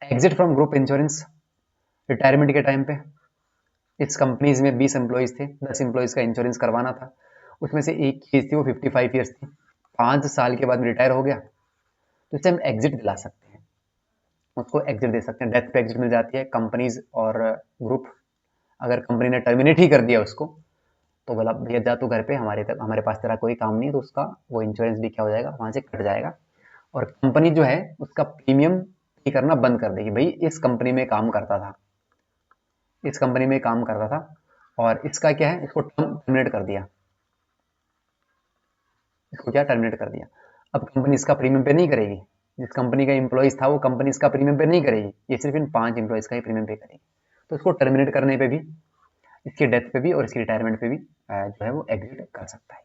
Exit from group insurance, retirement के टाइम पे इस कंपनीज में 20 एम्प्लॉयज़ थे, 10 एम्प्लॉयज़ का इंश्योरेंस करवाना था, उसमें से एक की एज थी वो 55 ईयर्स थी, 5 साल के बाद रिटायर हो गया, तो इससे हम एग्जिट दिला सकते हैं, उसको एग्जिट दे सकते हैं, डेथ पे एग्जिट मिल जाती है। कंपनीज और ग्रुप, अगर कंपनी ने टर्मिनेट ही कर दिया उसको, तो बोला भैया जा तू घर पे, हमारे पास तेरा कोई काम नहीं है, तो उसका वो इंश्योरेंस भी क्या हो जाएगा, वहाँ से कट जाएगा, और कंपनी जो है उसका प्रीमियम पे करना बंद कर देगी। भाई इस कंपनी में काम करता था, इस कंपनी में काम करता था, और इसका क्या है, इसको टर्मिनेट कर दिया, इसको क्या टर्मिनेट कर दिया। अब कंपनी इसका प्रीमियम पे नहीं करेगी, जिस कंपनी का एम्प्लॉइज था वो कंपनी इसका प्रीमियम पे नहीं करेगी, ये सिर्फ इन 5 एम्प्लॉइज का ही प्रीमियम पे करेगी। तो इसको टर्मिनेट करने पे भी, इसकी डेथ पे भी और इसकी रिटायरमेंट पे भी जो है वो एग्जिट कर सकता है।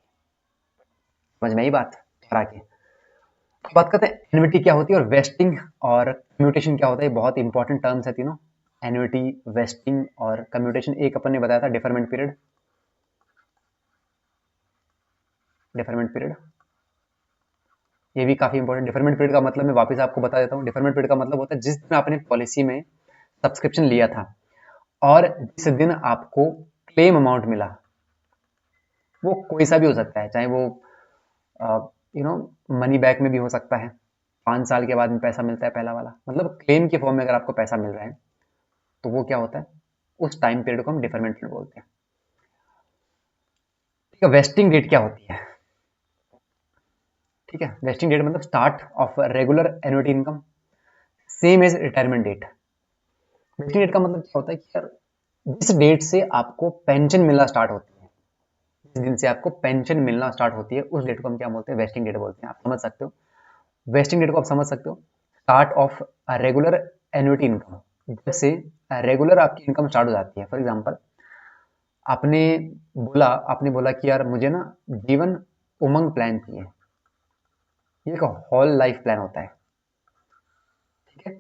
समझ में आई बात? और आगे बात करते हैं एन्युटी क्या होती है और वेस्टिंग और कम्यूटेशन क्या होता है। बहुत इंपॉर्टेंट टर्म्स है तीनों, एन्युटी, वेस्टिंग और कम्यूटेशन। एक अपन ने बताया था डिफरमेंट पीरियड, डिफरमेंट पीरियड ये भी काफी इंपॉर्टेंट। डिफरमेंट पीरियड का मतलब मैं वापस आपको बता देता हूँ। डिफरमेंट पीरियड का मतलब होता है जिस दिन आपने पॉलिसी में सब्सक्रिप्शन लिया था और जिस दिन आपको क्लेम अमाउंट मिला, वो कोई सा भी हो सकता है, चाहे वो मनी बैक में भी हो सकता है, 5 साल के बाद में पैसा मिलता है पहला वाला, मतलब क्लेम के फॉर्म में अगर आपको पैसा मिल रहा है तो वो क्या होता है, उस टाइम पीरियड को हम डिफरमेंट पीरियड बोलते हैं। ठीक है, वेस्टिंग डेट क्या होती है? ठीक है, वेस्टिंग डेट मतलब start of regular annuity income same as retirement date. Vesting date का मतलब क्या होता है कि यार जिस डेट से आपको पेंशन मिलना स्टार्ट होती है, जिस दिन से आपको पेंशन मिलना स्टार्ट होती है, उस डेट को हम क्या बोलते हैं, वेस्टिंग डेट बोलते हैं। आप समझ सकते हो, वेस्टिंग डेट को आप समझ सकते हो, start of regular annuity income, जब से रेगुलर आपकी इनकम स्टार्ट हो जाती है। फॉर एग्जांपल आपने आपने बोला कि यार मुझे ना जीवन उमंग प्लान चाहिए, ये एक होल लाइफ प्लान होता है। ठीक है,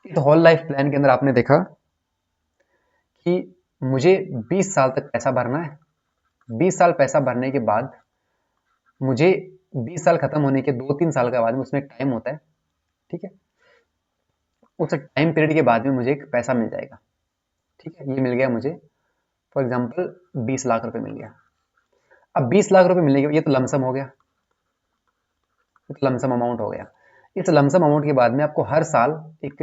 इस होल लाइफ प्लान के अंदर आपने देखा कि मुझे 20 साल तक पैसा भरना है, 20 साल पैसा भरने के बाद मुझे 20 साल खत्म होने के 2-3 साल के बाद में उसमें एक टाइम होता है, ठीक है, उस टाइम पीरियड के बाद में मुझे एक पैसा मिल जाएगा। ठीक है, ये मिल गया मुझे, फॉर एग्जांपल 20 लाख रुपए मिल गया। अब 20 लाख रुपए मिलने के, ये तो लमसम हो गया, ये तो लमसम अमाउंट हो गया। इस लमसम अमाउंट के बाद में आपको हर साल एक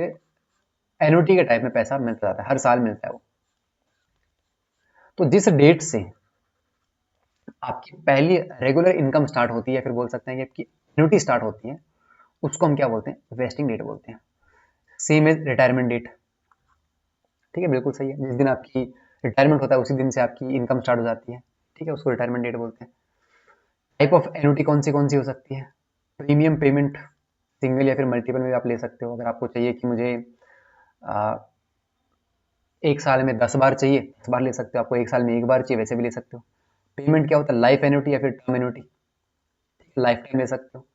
एन्युटी के टाइप में पैसा मिलता जाता है, हर साल मिलता है वो। तो जिस डेट से आपकी पहली रेगुलर इनकम स्टार्ट होती है, फिर बोल सकते हैं कि आपकी एन्युटी स्टार्ट होती है, उसको हम क्या बोलते हैं, वेस्टिंग डेट बोलते हैं। Same as retirement date. ठीक है, बिल्कुल सही है, जिस दिन आपकी रिटायरमेंट होता है उसी दिन से आपकी इनकम स्टार्ट हो जाती है। ठीक है, उसको रिटायरमेंट डेट बोलते हैं। टाइप ऑफ एन्युटी कौन सी हो सकती है? प्रीमियम पेमेंट सिंगल या फिर मल्टीपल में भी आप ले सकते हो। अगर आपको चाहिए कि मुझे आ, एक साल में 10 बार चाहिए, 10 बार ले सकते हो। आपको एक साल में एक बार चाहिए, वैसे भी ले सकते हो। पेमेंट क्या होता है, लाइफ एन्युटी या फिर टर्म एन्युटी, लाइफ टाइम ले सकते हो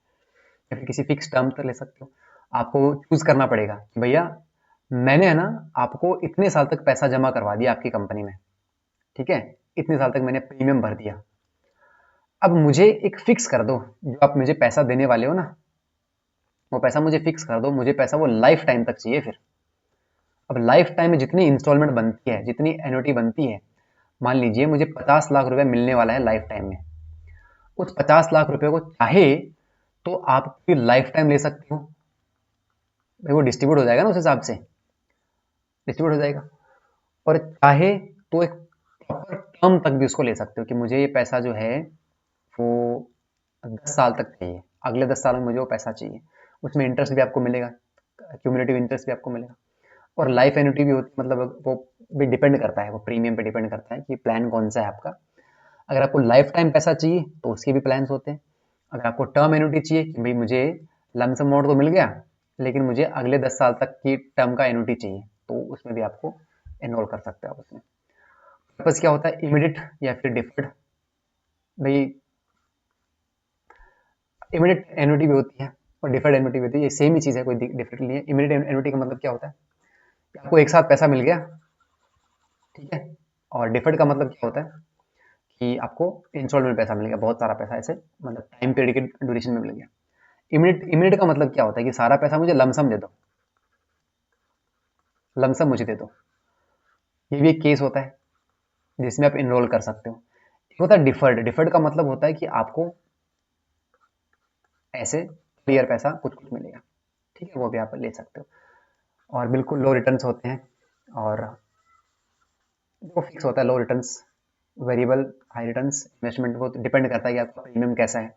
या फिर किसी फिक्स टर्म तक ले सकते हो। आपको चूज करना पड़ेगा कि भैया मैंने है ना आपको इतने साल तक पैसा जमा करवा दिया आपकी कंपनी में, ठीक है, इतने साल तक मैंने प्रीमियम भर दिया, अब मुझे एक फिक्स कर दो, जो आप मुझे पैसा देने वाले हो ना, वो पैसा मुझे फिक्स कर दो, मुझे पैसा वो लाइफ टाइम तक चाहिए। फिर अब लाइफ टाइम में जितनी इंस्टॉलमेंट बनती है, जितनी एन्युटी बनती है, मान लीजिए मुझे 50 लाख रुपए मिलने वाला है लाइफ टाइम में, उस 50 लाख रुपए को चाहे तो आप लाइफ टाइम ले सकते हो, भाई वो डिस्ट्रीब्यूट हो जाएगा ना, उस हिसाब से डिस्ट्रीब्यूट हो जाएगा। और चाहे तो एक प्रॉपर टर्म तक भी उसको ले सकते हो कि मुझे ये पैसा जो है वो 10 साल तक चाहिए, अगले 10 साल में मुझे वो पैसा चाहिए। उसमें इंटरेस्ट भी आपको मिलेगा, क्यूमुलेटिव इंटरेस्ट भी आपको मिलेगा। और लाइफ एन्युटी भी होती है, मतलब वो भी डिपेंड करता है, वो प्रीमियम पे डिपेंड करता है कि प्लान कौन सा है आपका। अगर आपको लाइफ टाइम पैसा चाहिए तो उसके भी प्लान्स होते हैं। अगर आपको टर्म एन्युटी चाहिए कि भाई मुझे लमसम अमाउंट तो मिल गया लेकिन मुझे अगले 10 साल तक की टर्म का एन्युटी चाहिए, तो उसमें भी आपको एनरोल कर सकते हो आप उसमें। पर्पज क्या होता है, इमीडिएट या फिर डिफर्ड। भाई इमीडिएट एन्युटी भी होती है और डिफर्ड एन्युटी भी होती है, ये सेम ही चीज़ है, कोई डिफरेंट नहीं है। इमीडिएट एन्युटी का मतलब क्या होता है कि आपको एक साथ पैसा मिल गया, ठीक है। और डिफर्ड का मतलब क्या होता है कि आपको इंस्टॉलमेंट पैसा मिल गया, बहुत सारा पैसा ऐसे, मतलब टाइम पीरियड के ड्यूरेशन में मिल गया। इमीडिएट इमीडिएट का मतलब क्या होता है कि सारा पैसा मुझे लमसम दे दो, लमसम मुझे दे दो। ये भी एक केस होता है जिसमें आप इनरोल कर सकते हो। एक होता है डिफर्ड। डिफर्ड का मतलब होता है कि आपको ऐसे क्लियर पैसा कुछ कुछ मिलेगा, ठीक है, वो भी आप ले सकते हो। और बिल्कुल लो रिटर्न्स होते हैं, और वो फिक्स होता है low returns, variable high returns. Investment को डिपेंड करता है कि आपका प्रीमियम कैसा है,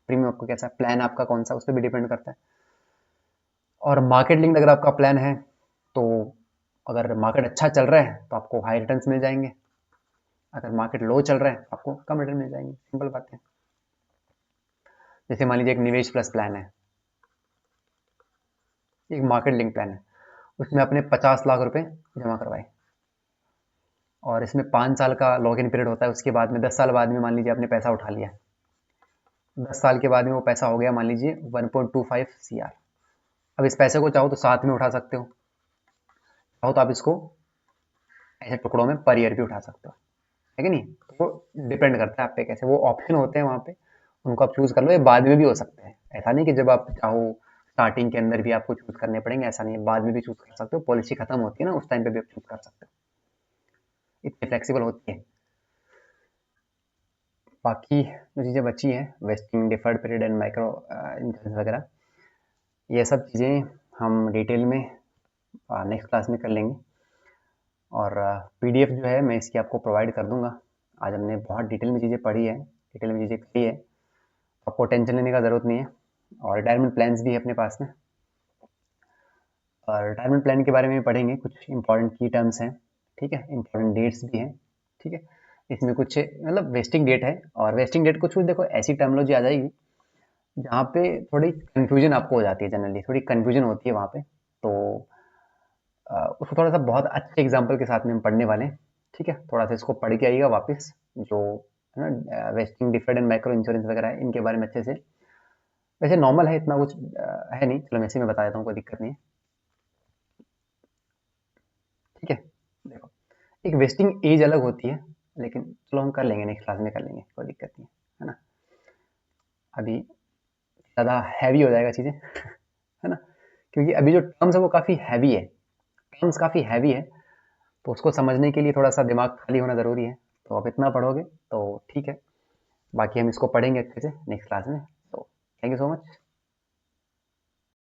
प्रीमियम आपको कैसा है, प्लान आपका कौन सा, उस पर भी डिपेंड करता है। और मार्केट लिंक्ड अगर आपका प्लान है तो अगर मार्केट अच्छा चल रहा है तो आपको हाई रिटर्न्स मिल जाएंगे, अगर मार्केट लो चल रहा है तो आपको कम रिटर्न मिल जाएंगे, सिंपल बात है। जैसे मान लीजिए एक निवेश प्लस प्लान है, एक मार्केट लिंक प्लान है, उसमें आपने 50 लाख रुपए जमा करवाए और इसमें 5 साल का लॉक इन पीरियड होता है। उसके बाद में 10 साल बाद में मान लीजिए आपने पैसा उठा लिया, 10 साल के बाद में वो पैसा हो गया मान लीजिए 1.25 CR। अब इस पैसे को चाहो तो साथ में उठा सकते हो, चाहो तो आप इसको ऐसे टुकड़ों में पर ईयर भी उठा सकते हो, है कि नहीं। तो वो डिपेंड करता है आप पे कैसे, वो ऑप्शन होते हैं वहाँ पे, उनको आप चूज़ कर लो। ये बाद में भी हो सकते हैं, ऐसा नहीं कि जब आप चाहो स्टार्टिंग के अंदर भी आपको चूज़ करने पड़ेंगे, ऐसा नहीं है, बाद में भी चूज़ कर सकते हो। पॉलिसी खत्म होती है ना, उस टाइम पे भी आप चूज़ कर सकते हो, इतनी फ्लेक्सिबल होती है। बाकी जो चीज़ें बची हैं, wasting, deferred period and micro insurance वगैरह, ये सब चीज़ें हम डिटेल में नेक्स्ट क्लास में कर लेंगे। और पीडीएफ जो है मैं इसकी आपको प्रोवाइड कर दूंगा। आज हमने बहुत डिटेल में चीज़ें पढ़ी है, डिटेल में चीज़ें करी है, आपको टेंशन लेने का ज़रूरत नहीं है। और रिटायरमेंट प्लान्स भी है अपने पास में, और रिटायरमेंट प्लान के बारे में भी पढ़ेंगे, कुछ इंपॉर्टेंट की टर्म्स हैं, ठीक है, इंपॉर्टेंट डेट्स भी हैं, ठीक है। इसमें कुछ मतलब वेस्टिंग डेट है, और वेस्टिंग डेट कुछ देखो ऐसी टर्मोलॉजी आ जाएगी जहाँ पे थोड़ी कन्फ्यूजन आपको हो जाती है, जनरली थोड़ी कन्फ्यूजन होती है वहाँ पे। तो उसको थोड़ा सा बहुत अच्छे एग्जाम्पल के साथ में हम पढ़ने वाले हैं, ठीक है। थोड़ा सा इसको पढ़ के आइएगा वापस, जो है ना wasting, deferred and micro insurance वगैरह है, इनके बारे में अच्छे से। वैसे नॉर्मल है, इतना कुछ है नहीं, चलो मैं इसी में बता देता हूँ, कोई दिक्कत नहीं है, ठीक है। देखो, एक वेस्टिंग एज अलग होती है, लेकिन चलो हम कर लेंगे, नेक्स्ट क्लास में कर लेंगे, कोई दिक्कत नहीं है ना। अभी ज़्यादा हैवी हो जाएगा चीज़ें है ना, क्योंकि अभी जो टर्म्स है वो काफ़ी हैवी है, टर्म्स काफ़ी हैवी है, तो उसको समझने के लिए थोड़ा सा दिमाग खाली होना ज़रूरी है। तो आप इतना पढ़ोगे तो ठीक है, बाकी हम इसको पढ़ेंगे अच्छे से नेक्स्ट क्लास में। तो थैंक यू सो मच।